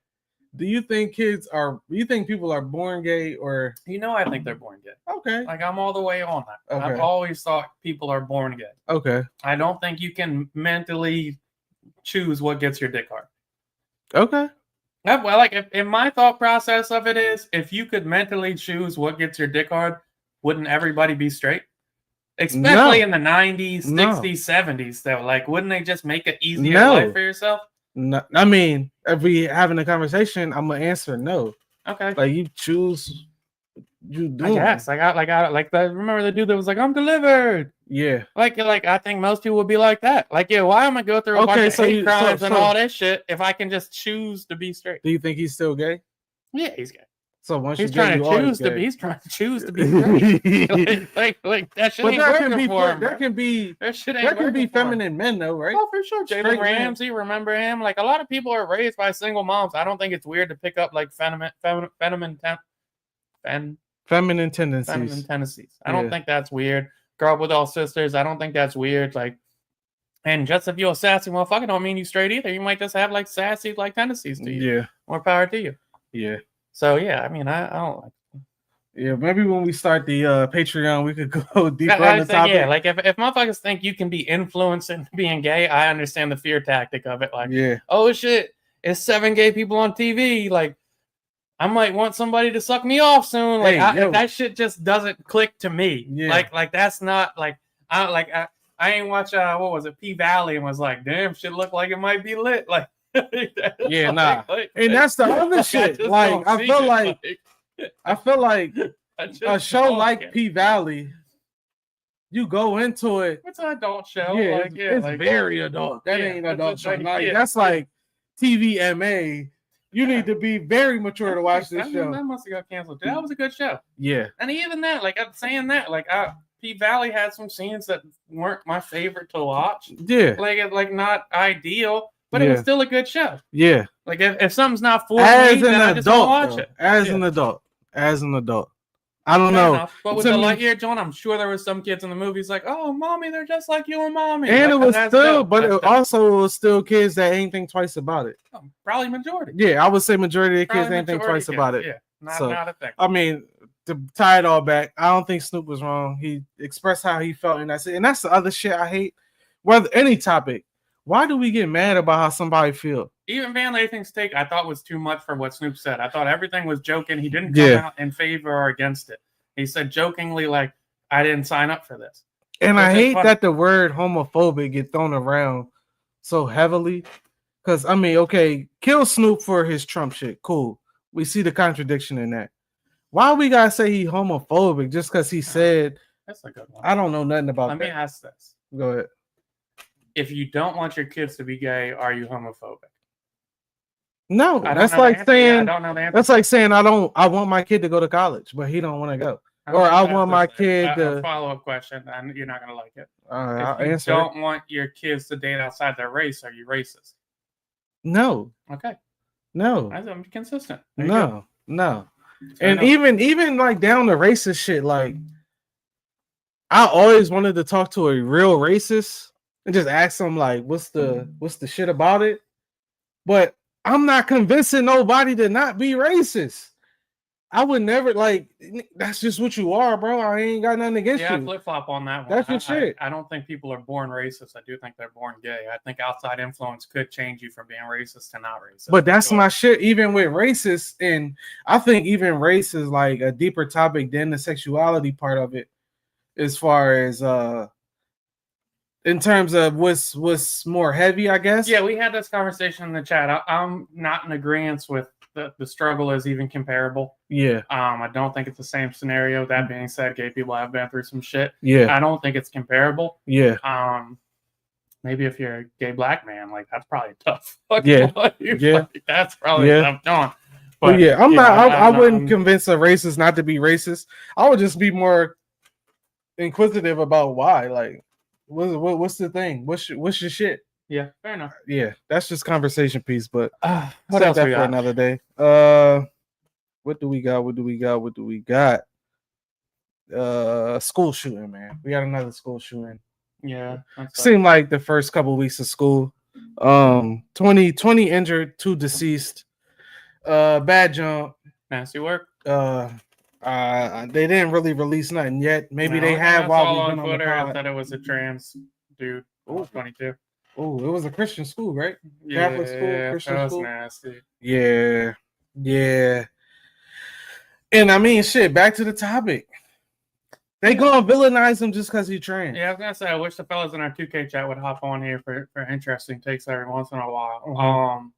Do you think people are born gay or You know, I think they're born gay. okay? Like I'm all the way on that. Okay. I've always thought people are born gay. Okay. I don't think you can mentally choose what gets your dick hard. Okay. Well, like if my thought process of it is, if you could mentally choose what gets your dick hard, wouldn't everybody be straight? Especially No. in the 90s, No. 60s, 70s, though. Like, wouldn't they just make it easier No. life for yourself? No, I mean, if we having a conversation, I'm gonna answer no. Okay. Like you choose, you do. I guess. Remember the dude that was like, I'm delivered. Yeah. Like I think most people would be like that. Like, yeah, why am I go through a bunch Okay, of so hate you- crimes so- and so- all this shit if I can just choose to be straight? Do you think he's still gay? Yeah, he's gay. So once He's you gay, trying you to always choose to gay. be. He's trying to choose to be straight. But like that shit ain't there working can be for him. there bro. can be That shit ain't there can be working for him. feminine men though, right? Oh, for sure. Straight Jalen man. Ramsey, remember him? Like a lot of people are raised by single moms. I don't think it's weird to pick up like feminine Feminine tendencies. tendencies. I don't Yeah. think that's weird. Grow up with all sisters. I don't think that's weird. Like, and just if you're a sassy motherfucker, don't mean you straight either. You might just have like sassy like tendencies to you. Yeah. More power to you. Yeah. So yeah, I mean, I don't like. Yeah. Maybe when we start the Patreon, we could go deeper I on the say, topic. yeah, like if motherfuckers think you can be influenced in being gay, I understand the fear tactic of it. Like, Yeah. oh shit, it's 7 gay people on TV. Like, I might want somebody to suck me off soon. Like, Hey, yo. that shit just doesn't click to me. Yeah. Like that's not like I ain't watch what was it, P Valley, and was like, damn, shit look like it might be lit. Like, Yeah, nah. And that's the other I shit. just Like don't I see feel it, like like, I feel like I just a show don't like get it. P Valley you go into it. It's an adult show. Yeah, like, it's like, very adult. That Yeah, ain't it's adult a- show. like, Like, yeah. that's like TVMA. You need to be very mature to watch this that, show. That must have got canceled. That was a good show. Yeah, And even that, like I'm saying that, like P Valley had some scenes that weren't my favorite to watch. yeah, Like not ideal, but it was Yeah. still a good show. yeah. Like if something's not for As me, an then I just don't adult, watch though. it. As Yeah. an adult, I don't Fair know. enough. But with To the me- Lightyear John, I'm sure there was some kids in the movies like, "Oh, mommy, they're just like you and mommy." And it Like, was that's still, dope. but That's it dope. also was still kids that ain't think twice about it. Probably majority. Yeah, I would say majority of the kids Probably ain't think majority twice kids. about it. Yeah, not So, not effective. I mean, to tie it all back, I don't think Snoop was wrong. He expressed how he felt, and that's it. And that's the other shit I hate. Whether any topic, why do we get mad about how somebody feel? Even Van Lathan's take, I thought was too much for what Snoop said. I thought everything was joking. He didn't come Yeah. out in favor or against it. He said jokingly, like, "I didn't sign up for this." And I Which is hate funny. that the word homophobic get thrown around so heavily. Because, I mean, okay, kill Snoop for his Trump shit. Cool. We see the contradiction in that. Why we gotta say he homophobic just because he said, That's a good one. I don't know nothing about Let me that. ask this: Go ahead. if you don't want your kids to be gay, are you homophobic? No, I don't that's know the like answer. Yeah, I saying don't know the answer. that's like saying I want my kid to go to college, but he don't want to go. I or think I that's want my just kid a to- follow-up question, and you're not gonna like it. I'll If you answer it. don't want your kids to date outside their race, are you racist? No, Okay, no, I'm consistent. There you go. no. Fair And enough. even like down to racist shit, like I always wanted to talk to a real racist and just ask them like, what's the shit about it? But I'm not convincing nobody to not be racist. I would never like. That's just what you are, bro. I ain't got nothing against Yeah, I you. flip flop on that one. That's your shit. I don't think people are born racist. I do think they're born gay. I think outside influence could change you from being racist to not racist. But that's Sure. my shit. Even with racists, and I think even race is like a deeper topic than the sexuality part of it, as far as in terms of what's more heavy, I guess. Yeah, we had this conversation in the chat. I'm not in agreement with the struggle is even comparable. Yeah. I don't think it's the same scenario. That being said, gay people have been through some shit. Yeah. I don't think it's comparable. Yeah. Maybe if you're a gay black man, like that's probably tough. Fucking Yeah. life. Yeah. Like, that's probably Yeah. tough going. But yeah, I I'm not- wouldn't convince a racist not to be racist. I would just be more inquisitive about why. Like, what's the thing? What's your shit? Yeah, fair enough. Yeah, that's just conversation piece. But What save else that we for got? another day. What do we got? School shooting, man. We got another school shooting. Yeah, that's Seemed like the first couple weeks of school. 20 injured, 2 deceased. Bad jump. nasty work. They didn't really release nothing yet. Maybe No, they I have saw while we've on been on the Twitter pod. that it was a trans dude, Ooh. 22. Oh, it was a Christian school, right? Yeah, Catholic school, Christian that was school? nasty. Yeah. And I mean, shit. Back to the topic. They gonna villainize him just because he trans. Yeah, I was gonna say I wish the fellas in our 2K chat would hop on here for interesting takes every once in a while. Mhm.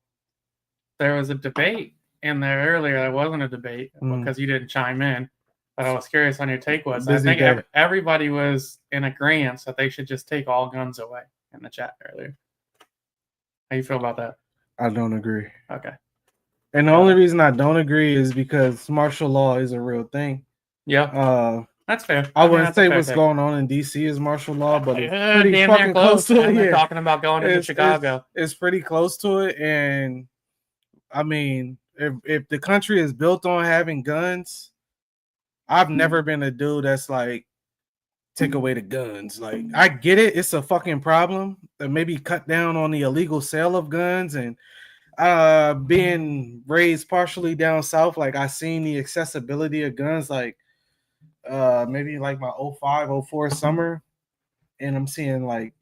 There was a debate in there earlier that wasn't a debate because you didn't chime in, but I was curious on your take was. I Busy think day. everybody was in agreement that they should just take all guns away in the chat earlier. How you feel about that? I don't agree. Okay. And the only reason I don't agree is because martial law is a real thing. Yeah, that's fair. I mean, wouldn't that's a say fair what's take. going on in DC is martial law, but it's Yeah, pretty damn near fucking close to it. And they're Yeah. talking about going into Chicago. It's pretty close to it, and I mean, if the country is built on having guns, I've never been a dude that's like take away the guns. Like, I get it, it's a fucking problem. And maybe cut down on the illegal sale of guns. And being raised partially down south, like I seen the accessibility of guns, like maybe like my 05, 04 summer, and I'm seeing like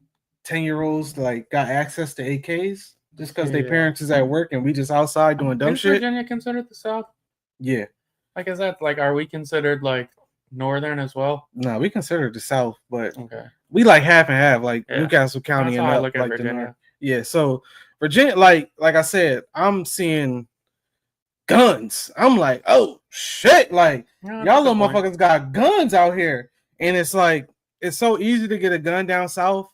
10-year-olds like got access to AKs just because their Yeah. parents is at work and we just outside doing dumb Is shit. Virginia considered the South? Yeah. Like, is that like, are we considered like Northern as well? No, we consider it the South, but Okay. we like half and half, like Yeah. Newcastle County That's and how I up, look at like the Virginia. North. Yeah, so Virginia, like I said, I'm seeing guns. I'm like, oh shit, like Yeah, y'all that's a little good point. motherfuckers got guns out here, and it's like it's so easy to get a gun down south.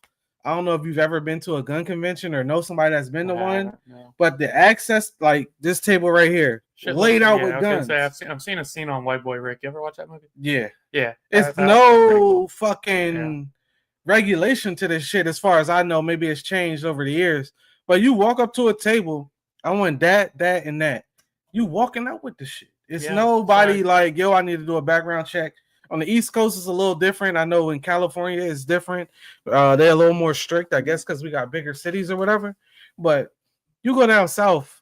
I don't know if you've ever been to a gun convention or know somebody that's been to one, No. but the access, like this table right here, laid out with I was gonna guns. say, I've seen a scene on White Boy Rick. You ever watch that movie? Yeah, Yeah, it's that's pretty cool. no fucking regulation to this shit. As far as I know, maybe it's changed over the years. But you walk up to a table, I want that, and that. You walking out with the shit. It's Yeah, nobody sorry. like, yo, I need to do a background check. On the East Coast, it's a little different. I know in California, it's different. They're a little more strict, I guess, because we got bigger cities or whatever. But you go down south,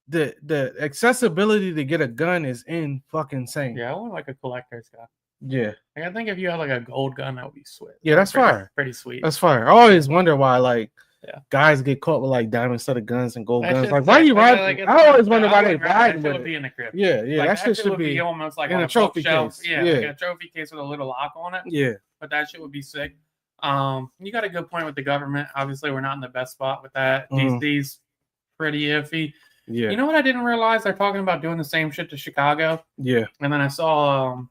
the accessibility to get a gun is in fucking insane. Yeah, I want like a collector's gun. Yeah. Like, I think if you had like a gold gun, that would be sweet. Yeah, that's fire. Pretty sweet. That's fire. I always wonder why, like, Yeah. guys get caught with like diamond studded guns and gold That guns. shit's Like, why you sick. riding? Like, I always wonder why they would rather riding that shit with would be it. in the crib. Yeah, yeah, Like, that shit should would be. almost like in on a a trophy bookshelf. case. Yeah, Yeah. like a trophy case with a little lock on it. Yeah, But that shit would be sick. You got a good point with the government. Obviously, we're not in the best spot with that. Mhm. DC's pretty iffy. yeah, You know what I didn't realize? They're talking about doing the same shit to Chicago. yeah. And then I saw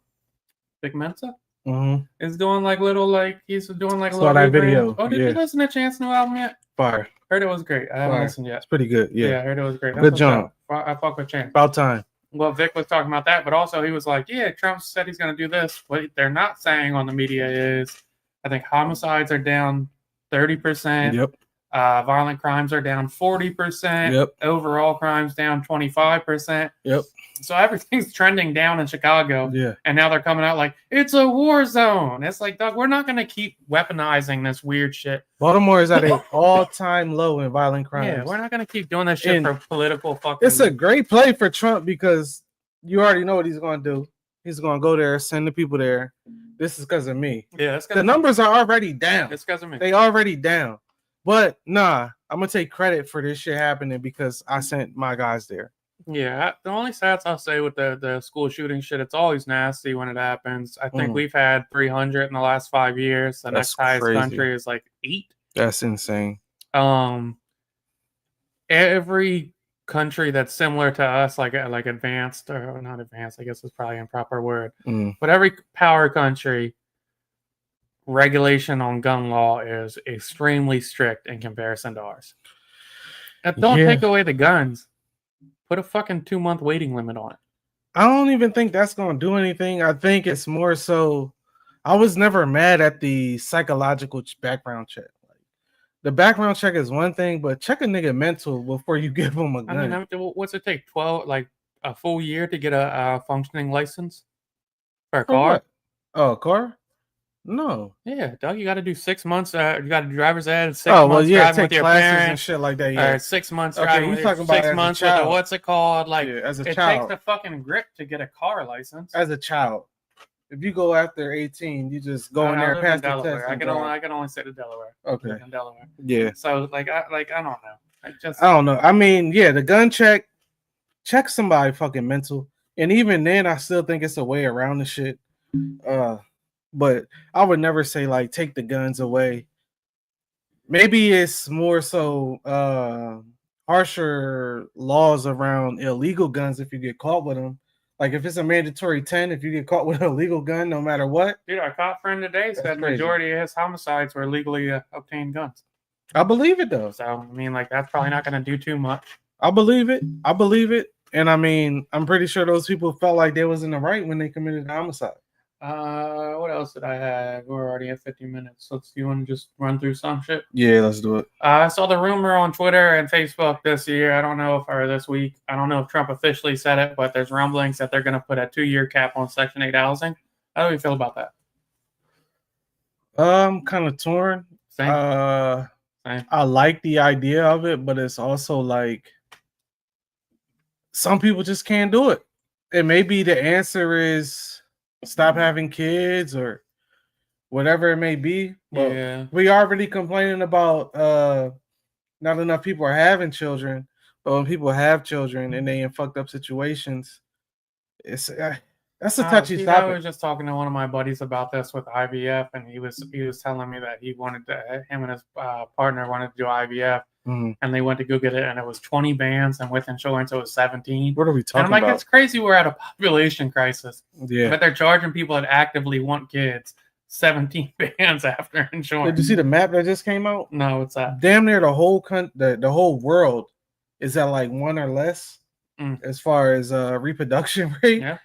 Big Mensa Mm-hmm. is doing like little like he's doing like a Saw little that rebrand. video, Oh, did yeah. you listen to Chance new album yet? Fire. Heard it was great. I haven't Fire. listened yet. It's pretty good. Yeah. I heard it was great. Good what's job. up. I fuck with Chance. About time. Well, Vic was talking about that, but also he was like, yeah, Trump said he's going to do this. What they're not saying on the media is, I think homicides are down 30%. Yep. Violent crimes are down 40%. Yep. Overall crimes down 25%. Yep. So everything's trending down in Chicago. Yeah. And now they're coming out like, it's a war zone. It's like, dog, we're not going to keep weaponizing this weird shit. Baltimore is at an all-time low in violent crimes. Yeah, we're not going to keep doing this shit And for political fucking. It's a great play for Trump because you already know what he's going to do. He's going to go there, send the people there. This is because of me. Yeah, it's The numbers are already down. It's because of me. They already down. But nah, I'm going to take credit for this shit happening because I sent my guys there. Yeah, the only stats I'll say with the school shooting shit, it's always nasty when it happens. I think Mm. we've had 300 in the last 5 years. The That's next highest crazy. country is like 8. That's insane. Every country that's similar to us, like advanced or not advanced, I guess is probably an improper word, Mm. but every power country regulation on gun law is extremely strict in comparison to ours. Now, don't Yeah. take away the guns. Put a fucking 2-month waiting limit on it. I don't even think that's going to do anything. I think it's more so. I was never mad at the psychological background check. Like, the background check is one thing, but check a nigga mental before you give him a gun. I mean, what's it take? 12, like a full year to get a functioning license for a For car? what? Oh, a car? No. Yeah, Doug, you got to do 6 months. You got a driver's ed, 6 Oh, well, months yeah, driving take with your classes and parents, shit like that. Yeah. or 6 months Okay, driving you with your, talking about 6 as a months with a, child. what's it called? Like, Yeah, as a it child. takes a fucking grip to get a car license. As a child. If you go after 18, you just go in I there live past the Delaware. test. I and can only drive. I can only say to Delaware. Okay. In Delaware. Yeah. So like I don't know. I just I don't know. I mean, yeah, the gun check somebody fucking mental. And even then, I still think it's a way around the shit. But I would never say like take the guns away. Maybe it's more so harsher laws around illegal guns if you get caught with them. Like if it's a mandatory 10, if you get caught with an illegal gun, no matter what. dude, our cop friend today That's said crazy. majority of his homicides were legally obtained guns. I believe it though. So I mean, like that's probably not going to do too much. I believe it. I believe it. And I mean, I'm pretty sure those people felt like they was in the right when they committed the homicide. What else did I have? We're already at 50 minutes. So you want to just run through some shit? Yeah, let's do it. I saw the rumor on Twitter and Facebook this year. I don't know if, or this week, I don't know if Trump officially said it, but there's rumblings that they're going to put a 2-year cap on Section 8 housing. How do you feel about that? Kind of torn. Same. Same. I like the idea of it, but it's also like some people just can't do it. And maybe the answer is stop having kids or whatever it may be. But Yeah. we already complaining about not enough people are having children, but when people have children and they in fucked up situations, it's that's a touchy See, topic. I was just talking to one of my buddies about this with IVF, and he was telling me that he wanted to, him and his partner wanted to do IVF, Mhm. and they went to go get it, and it was 20 bands, and with insurance it was 17. What are we And talking I'm like, about? it's crazy. We're at a population crisis, Yeah. but they're charging people that actively want kids 17 bands after Did insurance. you see the map that just came out? No, what's that? Damn near the whole the whole world is at like 1 or less as far as reproduction rate. Yeah.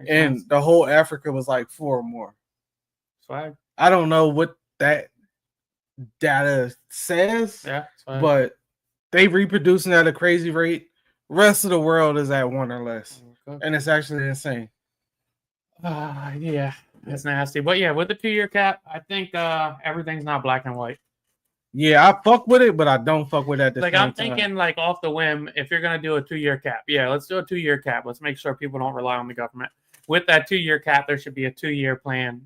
And the whole Africa was like 4 or more. Swag. I don't know what that data says, Yeah. Swag. but they reproducing at a crazy rate. Rest of the world is at 1 or less, and it's actually insane. Yeah, it's nasty. But yeah, with the 2-year cap, I think everything's not black and white. Yeah, I fuck with it, but I don't fuck with it at the Like same I'm time. thinking, like off the whim, if you're gonna do a 2-year cap, yeah, let's do a 2-year cap. Let's make sure people don't rely on the government. With that 2-year cap, there should be a 2-year plan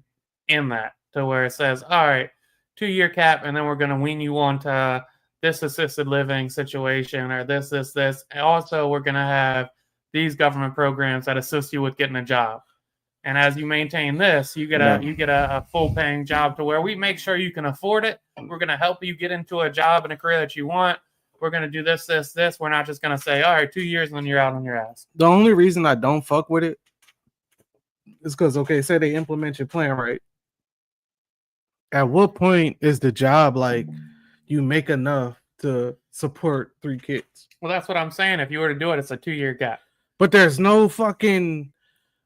in that, to where it says, all right, 2-year cap, and then we're gonna wean you on to this assisted living situation or this. And also, we're gonna have these government programs that assist you with getting a job. And as you maintain this, you get a full paying job to where we make sure you can afford it. We're going to help you get into a job and a career that you want. We're going to do this. We're not just going to say, all right, 2 years and then you're out on your ass. The only reason I don't fuck with it is because, okay, say they implement your plan right. At what point is the job like you make enough to support 3 kids? Well, that's what I'm saying. If you were to do it, it's a 2-year gap. But there's no fucking...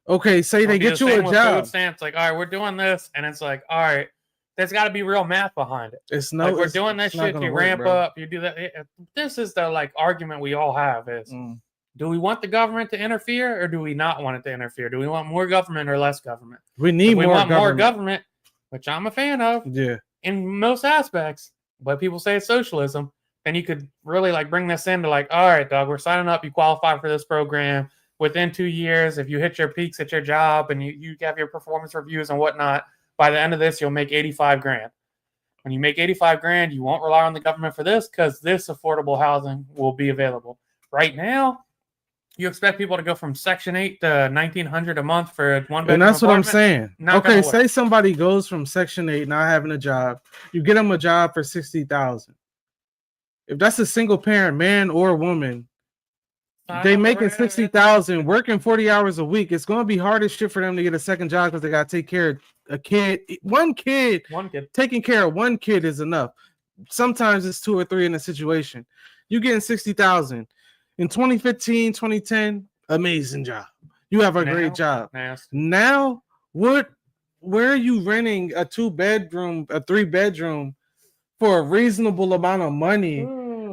Okay, say they get you a job. Food stamps, like, all right, we're doing this, and it's like, all right, there's got to be real math behind it. It's no, like we're doing this shit. You ramp bro. up, you do that. This is the like argument we all have: is do we want the government to interfere, or do we not want it to interfere? Do we want more government or less government? We need more. We want more government, which I'm a fan of. Yeah, in most aspects. But people say it's socialism. Then you could really like bring this into like, all right, dog, we're signing up. You qualify for this program. Within 2 years, if you hit your peaks at your job and you have your performance reviews and whatnot, by the end of this, you'll make 85 grand. When you make 85 grand, you won't rely on the government for this because this affordable housing will be available. Right now, you expect people to go from Section 8 to $1,900 a month for a one-bedroom and that's apartment? what I'm saying. Not okay, say work. Somebody goes from Section 8 not having a job, you get them a job for $60,000. If that's a single parent, man or woman, they making $60,000, working 40 hours a week. It's going to be hard as shit for them to get a second job because they got to take care of a kid. One kid. Taking care of one kid is enough. Sometimes it's 2 or 3 in a situation. You getting $60,000 in 2015, 2010. Amazing job. You have a great job. Now, where are you renting a 2-bedroom, a 3-bedroom for a reasonable amount of money?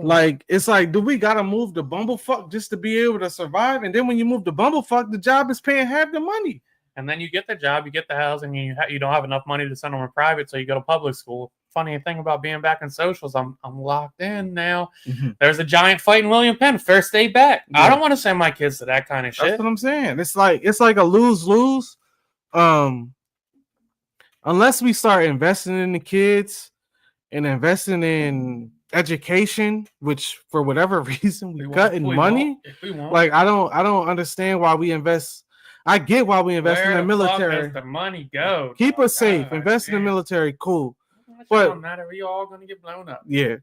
Like, it's like, do we gotta move the bumblefuck just to be able to survive? And then when you move the bumblefuck, the job is paying half the money. And then you get the job, you get the housing, and you don't have enough money to send them to private, so you go to public school. Funny thing about being back in socials, I'm locked in now. Mm-hmm. There's a giant fight in William Penn, first day back. Yeah. I don't want to send my kids to that kind of shit. That's what I'm saying. It's like a lose-lose. Unless we start investing in the kids and investing in education, which for whatever reason we cutting money. Like I don't understand why we invest. I get why we invest in the military. Where the money go? Keep us safe. Invest in the military, cool. But don't matter. We all gonna get blown up. Yeah.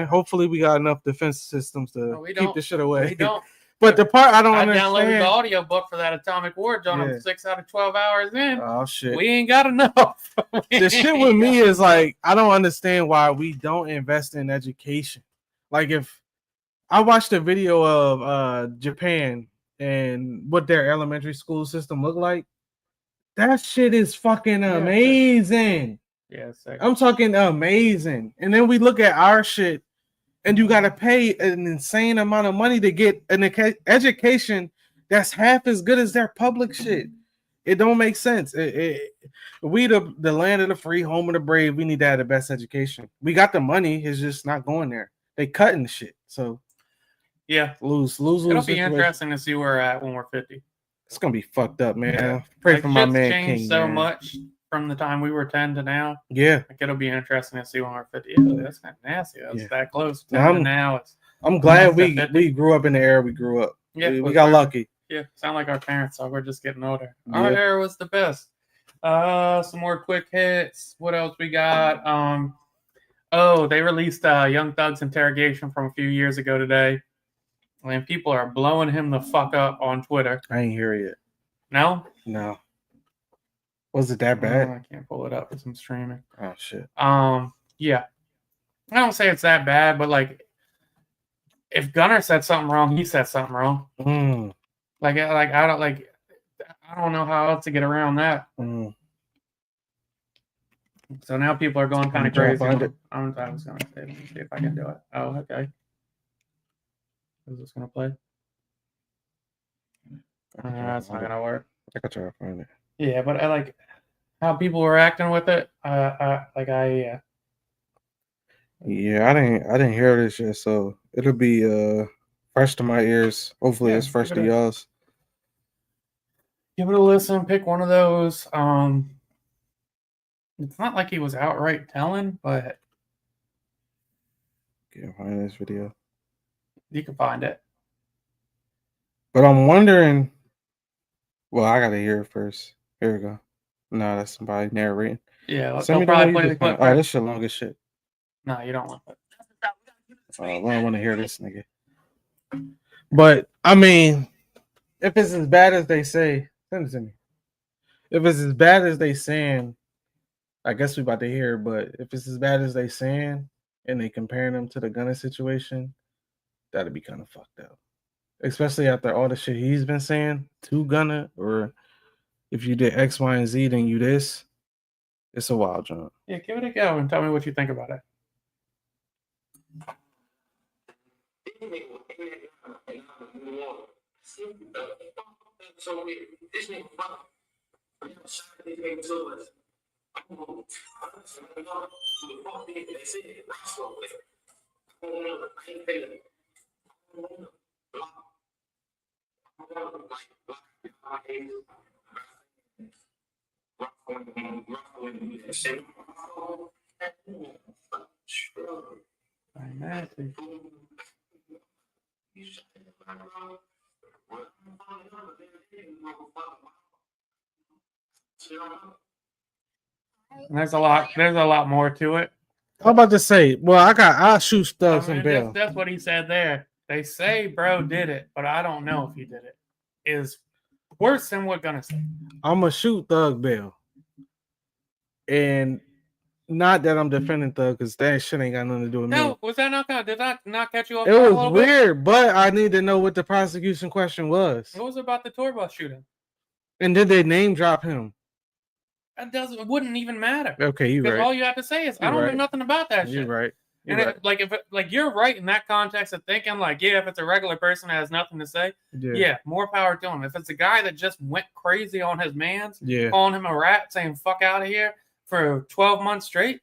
Hopefully we got enough defense systems to keep this shit away. We don't. But the part I don't understand. I downloaded the audio book for that Atomic War, John. I'm 6 out of 12 hours in. Oh shit. We ain't got enough. The shit with me is like I don't understand why we don't invest in education. Like if I watched a video of Japan and what their elementary school system looked like, that shit is fucking amazing. Yeah, I'm talking amazing. And then we look at our shit. And you got to pay an insane amount of money to get an education that's half as good as their public shit. It don't make sense. We the land of the free, home of the brave. We need to have the best education. We got the money. It's just not going there. They cutting the shit. So yeah, lose. It'll be situation. Interesting to see where we're at when we're 50. It's gonna be fucked up, man. Yeah. Pray for my man King. So man. much from the time we were 10 to now. Yeah. Like it'll be interesting to see when we're 50. Yeah, that's kind of nasty. That's that close. 10 to now. I'm glad we grew up in the era we grew up. Yeah, we got lucky. Yeah, sound like our parents, so we're just getting older. Yeah. Our era was the best. Some more quick hits. What else we got? They released Young Thug's interrogation from a few years ago today. And people are blowing him the fuck up on Twitter. I ain't hear it yet. No? No. Was it that bad? I can't pull it up because I'm streaming. Oh shit. Yeah. I don't say it's that bad, but like, if Gunner said something wrong, he said something wrong. Like I don't know how else to get around that. So now people are going kind of crazy. I was gonna say, let me see if I can do it. Oh, okay. Is this gonna play? That's not gonna work. I could try to find it. Yeah, but I like how people were acting with it. Yeah, I didn't hear this yet, so it'll be fresh to my ears. Hopefully, Yeah, it's fresh give to it a- y'all's. Give it a listen. Pick one of those. It's not like he was outright telling, but Can't find this video, you can find it. but I'm wondering. Well, I gotta hear it first. Here we go. No, that's somebody narrating. Yeah, Send they'll me the probably one play you the just found. clip. Oh, this shit long as shit. No, you don't want it. I don't want to hear this nigga. But I mean, if it's as bad as they say, send it to me. If it's as bad as they saying, I guess we about to hear. But if it's as bad as they saying, and they comparing them to the Gunna situation, that'd be kind of fucked up. Especially after all the shit he's been saying to Gunna, or if you did X, Y, and Z, then you this. It's a wild jump. Yeah, give it a go and tell me what you think about it. And there's a lot more to it. I'm about to say, well, I'll shoot Stubbs and bail. That's what he said there. They say bro did it, but I don't know if he did it. Is worse than what Gunna say. I'm gonna shoot Thug bail, and not that I'm defending Thug because that shit ain't got nothing to do with me. No, was that not did that not catch you off? It was weird, but I need to know what the prosecution question was. It was about the tour bus shooting. And did they name drop him? It wouldn't even matter. Okay, you Because right. all you have to say is I don't know nothing about that shit. You're right. And you're right in that context of thinking like, yeah, if it's a regular person that has nothing to say, yeah, more power to him. If it's a guy that just went crazy on his mans, calling him a rat, saying fuck out of here for 12 months straight,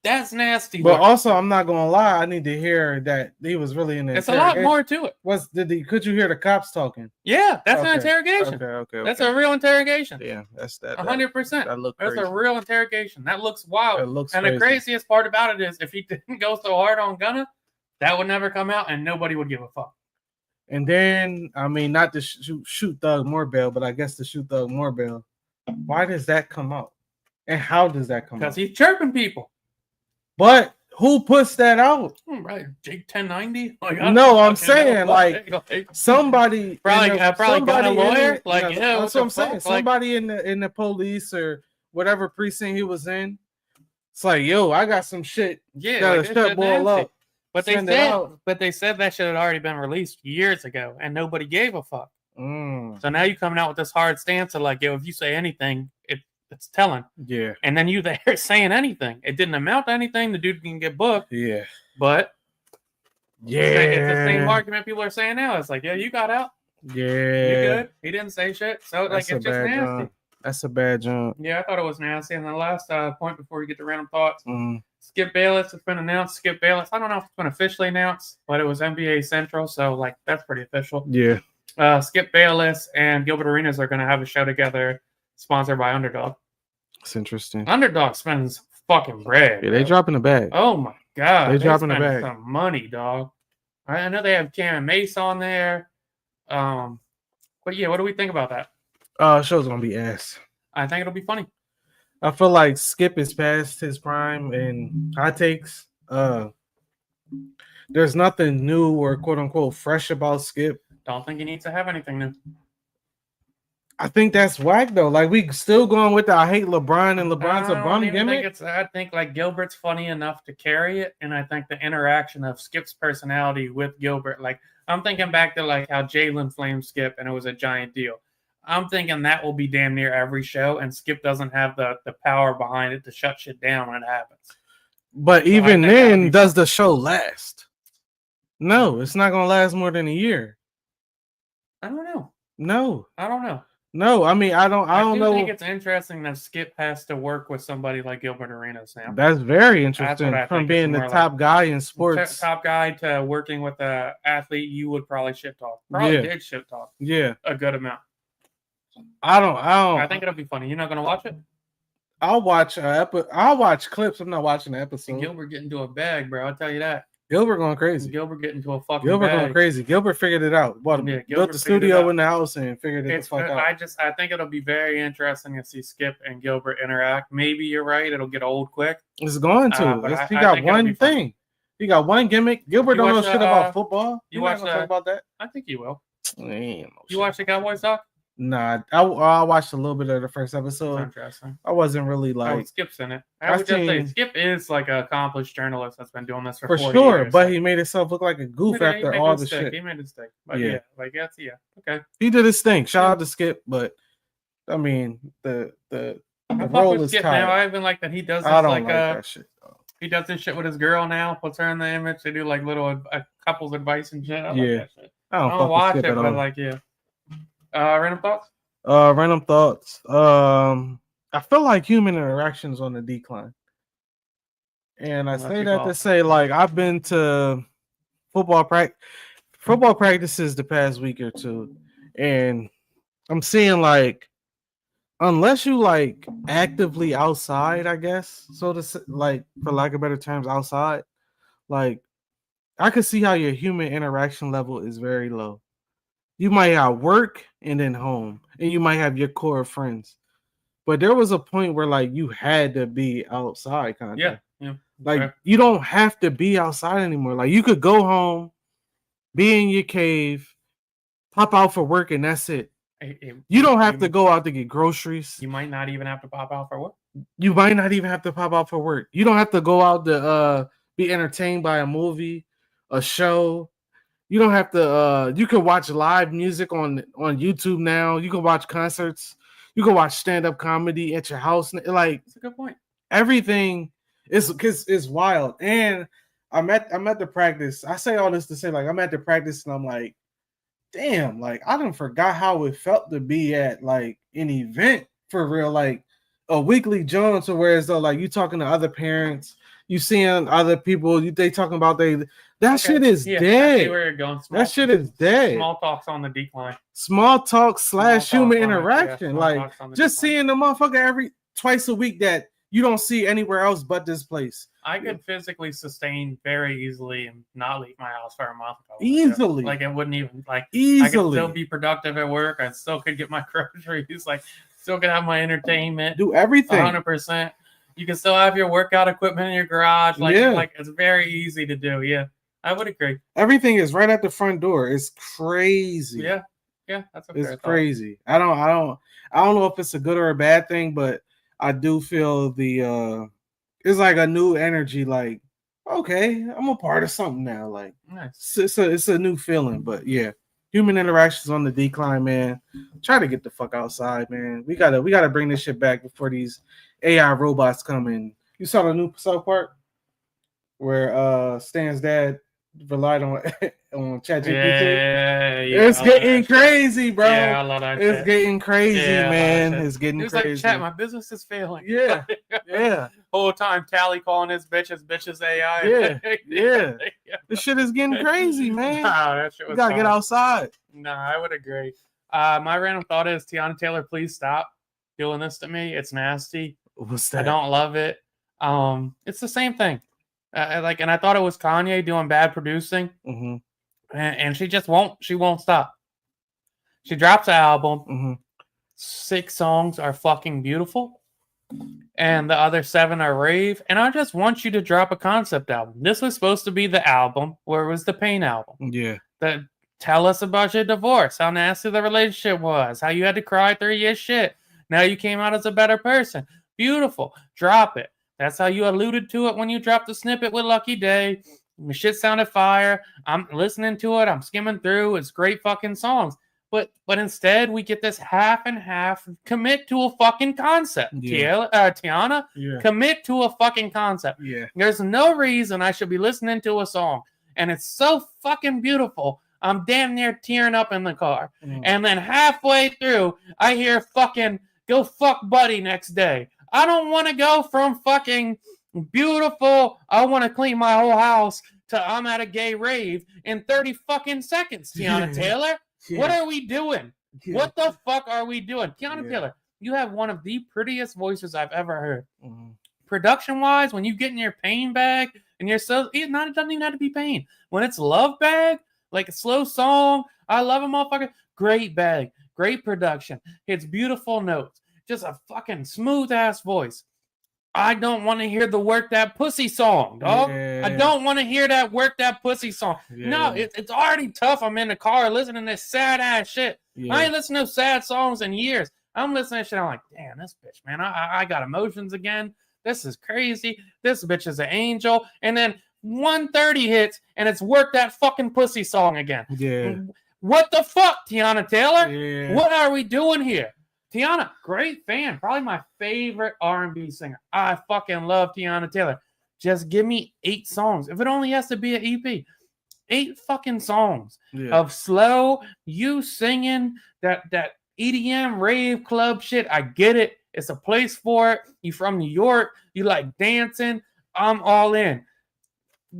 that's nasty. But also, I'm not gonna lie, I need to hear that he was really in the It's a lot more to it. Could you hear the cops talking? Yeah, that's an interrogation. Okay. That's a real interrogation. Yeah, that's that. 100%. That looks crazy. That's a real interrogation. That looks wild. It looks and crazy. The craziest part about it is if he didn't go so hard on Gunna, that would never come out and nobody would give a fuck. And then, I mean, not to shoot Thug more bail, but I guess to shoot Thug more bail. Why does that come out? And how does that come out? Because he's chirping people. But who puts that out? Right, Jake 1090. No, I'm saying like somebody probably got a lawyer. That's what I'm saying. Somebody in the police or whatever precinct he was in. It's like, yo, I got some shit. Yeah, gotta step ball up. But they said that shit had already been released years ago, and nobody gave a fuck. So now you coming out with this hard stance of like, yo, if you say anything, it's telling. Yeah. And then you there saying anything. It didn't amount to anything. The dude can get booked. Yeah. But it's the same Yeah. argument people are saying now. It's like, yeah, you got out. Yeah. You good? He didn't say shit. So That's like it's just nasty. jump. That's a bad jump. Yeah, I thought it was nasty. And the last point before we get to random thoughts, Skip Bayless has been announced. Skip Bayless. I don't know if it's been officially announced, but it was NBA Central, so like that's pretty official. Yeah. Skip Bayless and Gilbert Arenas are going to have a show together, sponsored by Underdog. It's interesting. Underdog spends fucking bread. Yeah, they dropping the bag. Oh my god, they dropping the spend bag. Some money, dog. I know they have Cam Mace on there. But yeah, what do we think about that? Show's gonna be ass. I think it'll be funny. I feel like Skip is past his prime in hot takes. There's nothing new or quote unquote fresh about Skip. Don't think he needs to have anything new. I think that's whack though. Like we still going with the I hate LeBron and LeBron's a I bum don't even gimmick. think it's. I think like Gilbert's funny enough to carry it, and I think the interaction of Skip's personality with Gilbert, like I'm thinking back to like how Jalen flamed Skip, and it was a giant deal. I'm thinking that will be damn near every show, and Skip doesn't have the power behind it to shut shit down when it happens. But So I even think that'd then, be does the show last? No, it's not gonna last more than a year. I don't know. No, I don't know. no. I mean, I don't I know. think it's interesting that Skip has to work with somebody like Gilbert Arenas now. That's very what interesting. I From think. being It's the more top guy in sports. Top guy to working with an athlete, you would probably shit talk. Probably Yeah. did shit talk Yeah, a good amount. I don't. I think it'll be funny. You're not gonna watch it? I'll watch I'll watch clips. I'm not watching the See episode. Gilbert get into a bag, bro. I'll tell you that. Gilbert going crazy. Gilbert get into a fucking Gilbert bag. going crazy. Gilbert figured it out. What Yeah, built Gilbert the figured it studio out. in the house and figured it the fuck out. I think it'll be very interesting to see Skip and Gilbert interact. Maybe you're right; it'll get old quick. It's going to. But He I got think it'll be one fun. thing. He got one gimmick. Gilbert You don't know watch shit about football. you We're not watch gonna talk about that. I think you will. He ain't know You shit. watch the Cowboys doc? Nah, I watched a little bit of the first That's episode. interesting. I wasn't really Oh, like Skip's in it. I I would just say seen- Skip is like an accomplished journalist that's been doing this for for 40 sure, years. but Like, he made himself look like a goof he after made all his the stick. shit. He made his stick. But Yeah. yeah, like that's okay. He did his thing. Shout out to Skip, but I mean the I fuck role with is Skip tight. now. I even like that he does this I don't like like that shit. Though. he does this shit with his girl now. Puts her in the image. They do like little couples advice and shit. I like Yeah. that shit. I I don't don't fuck with watch Skip it, at but all. like yeah. Random thoughts? Random thoughts. I feel like human interactions on the decline. And I Well, say that's that to awesome. say, like, I've been to football practices the past week or two, and I'm seeing like, unless you like actively outside, I guess, so to say, like, for lack of better terms, outside, like, I could see how your human interaction level is very low. You might have work and then home, and you might have your core of friends. But there was a point where like you had to be outside, kind of. Yeah. Yeah. Like Okay. you don't have to be outside anymore. Like you could go home, be in your cave, pop out for work, and that's it. You don't have to go out to get groceries. You might not even have to pop out for work. You might not even have to pop out for work. You don't have to go out to be entertained by a movie, a show. You don't have to you can watch live music on YouTube now. You can watch concerts. You can watch stand-up comedy at your house. Like That's a good point. everything is wild. And I'm at the practice. I say all this to say, like, I'm at the practice and I'm like, damn, like I done forgot how it felt to be at like an event for real, like a weekly Jones, or whereas though like you talking to other parents, you seeing other people, they talking about that shit is Yeah, I see dead. where you're going. That shit is dead. Small talks on the decline. Small talk / Small human talks on the- yeah, interaction. small Like talks on the just decline. seeing the motherfucker twice a week that you don't see anywhere else but this place. I could physically sustain very easily and not leave my house for a month. if I wanted to. Easily. Like it wouldn't even like I could Easily. still be productive at work. I still could get my groceries. Like still could have my entertainment. Do everything. 100%. You can still have your workout equipment in your garage. Like Yeah. like it's very easy to do. Yeah, I would agree. Everything is right at the front door. It's crazy. Yeah, that's a fair It's thought. crazy. I don't know if it's a good or a bad thing, but I do feel it's like a new energy. Like, okay, I'm a part of something now. Like, Nice. it's a new feeling. But yeah, human interactions on the decline, man. Try to get the fuck outside, man. We gotta bring this shit back before these AI robots come in. You saw the new South Park where Stan's dad relied on ChatGPT. Yeah, It's I love getting that shit. crazy, bro. Yeah, I love that It's shit. getting crazy, Yeah, I love man. that shit. It's getting He was like, crazy. chat, my business is failing. Yeah, yeah. Whole time Tally calling his bitches AI. Yeah. This shit is getting crazy, man. Nah, that shit You was gotta get fire. outside. Nah, I would agree. My random thought is Tiana Taylor, please stop doing this to me. It's nasty. What's I that? don't love it. It's the same thing. And I thought it was Kanye doing bad producing, Mm-hmm, and she just won't. She won't stop. She drops an album. mm-hmm. 6 songs are fucking beautiful, and the other 7 are rave. And I just want you to drop a concept album. This was supposed to be the album where it was the Pain album. Yeah. That Tell us about your divorce, how nasty the relationship was, how you had to cry through your shit. Now you came out as a better person. Beautiful. Drop it. That's how you alluded to it when you dropped the snippet with Lucky Day. My shit sounded fire. I'm listening to it. I'm skimming through. It's great fucking songs. But instead, we get this half and half. Commit to a fucking concept. Yeah. Tiana, Yeah. commit to a fucking concept. Yeah. There's no reason I should be listening to a song. And it's so fucking beautiful. I'm damn near tearing up in the car. And then halfway through, I hear fucking go fuck Buddy next day. I don't want to go from fucking beautiful, I want to clean my whole house, to I'm at a gay rave in 30 fucking seconds, Tiana Taylor. Yeah. What are we doing? Yeah. What the fuck are we doing? Tiana Yeah. Taylor, you have one of the prettiest voices I've ever heard. Mhm. Production-wise, when you get in your pain bag, and you're so, it doesn't even have to be pain. When it's love bag, like a slow song, I love a motherfucker, great bag, great production. It's beautiful notes. Just a fucking smooth-ass voice. I don't want to hear the Work That Pussy song, dog. Yeah. I don't want to hear that Work That Pussy song. Yeah. No, it's already tough. I'm in the car listening to this sad-ass shit. Yeah. I ain't listened to sad songs in years. I'm listening to shit. I'm like, damn, this bitch, man. I got emotions again. This is crazy. This bitch is an angel. And then 1:30 hits, and it's Work That Fucking Pussy song again. Yeah. What the fuck, Tiana Taylor? Yeah. What are we doing here? Tiana, great fan. Probably my favorite R&B singer. I fucking love Tiana Taylor. Just give me 8 songs. If it only has to be an EP. 8 fucking songs Yeah. of slow, you singing that EDM rave club shit. I get it. It's a place for it. You from New York. You like dancing. I'm all in.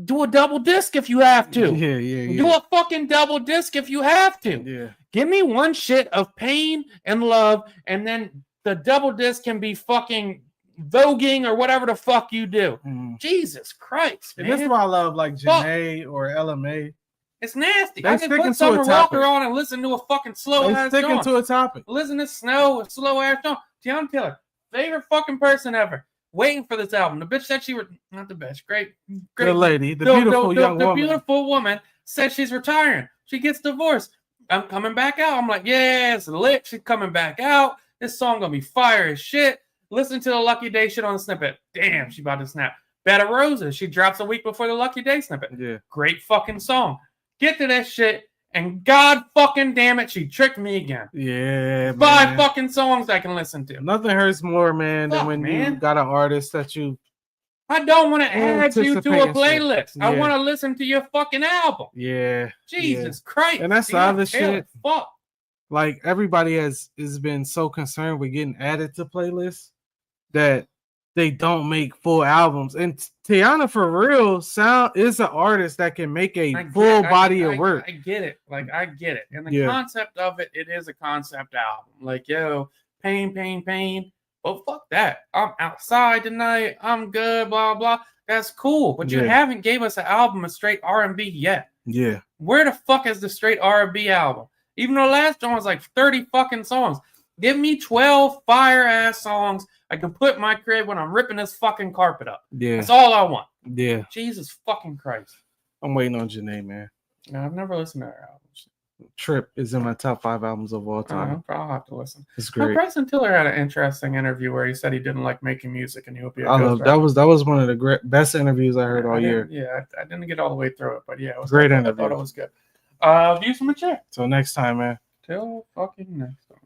Do a double disc if you have to. Yeah. Yeah. Do a fucking double disc if you have to. Yeah. Give me one shit of pain and love, and then the double disc can be fucking voguing or whatever the fuck you do. Mhm. Jesus Christ, And man. that's why I love like Janae or LMA. It's nasty. They I can sticking put to a Summer Walker topic. on and listen to a fucking slow They ass sticking song. to a topic. Listen to Snow, a slow ass song. Tiana Taylor, favorite fucking person ever. Waiting for this album. The bitch said she was not the bitch. Great. The lady, the beautiful young the woman. beautiful woman said she's retiring. She gets divorced. I'm coming back out. I'm like, yeah, it's lit. She's coming back out. This song gonna be fire as shit. Listen to the Lucky Day shit on the snippet. Damn, she about to snap. Bed of Roses. She drops a week before the Lucky Day snippet. Yeah. Great fucking song. Get to that shit, and God fucking damn it, she tricked me again. Yeah. 5 man. fucking songs I can listen to. Nothing hurts more, man, than Fuck, when you man. got an artist that you. I don't want to add you to a Anticipating shit. playlist. I Yeah. want to listen to your fucking album. Yeah. Jesus Christ. And that's the Tiana other Taylor, shit. Fuck. Like everybody has been so concerned with getting added to playlists that they don't make full albums. And Tiana, for real, is an artist that can make a full body of work. I get it. Like, I get it. And the Yeah. concept of it is a concept album. Like, yo, pain. But fuck that. I'm outside tonight. I'm good, blah, blah. That's cool. But you Yeah. haven't gave us an album of straight R&B yet. Yeah. Where the fuck is the straight R&B album? Even though the last one was like 30 fucking songs. Give me 12 fire-ass songs I can put in my crib when I'm ripping this fucking carpet up. Yeah. That's all I want. Yeah. Jesus fucking Christ. I'm waiting on Janae, man. No, I've never listened to her albums. Trip is in my top 5 albums of all time. I'll have to listen. It's No, great. Bryson Tiller had an interesting interview where he said he didn't like making music and he would be a I love ghostwriter. that was one of the best interviews I heard all year. Yeah, I didn't get all the way through it, but yeah, it was Great I interview. thought it was good. Views from a chair. So next time, man. Till fucking next time.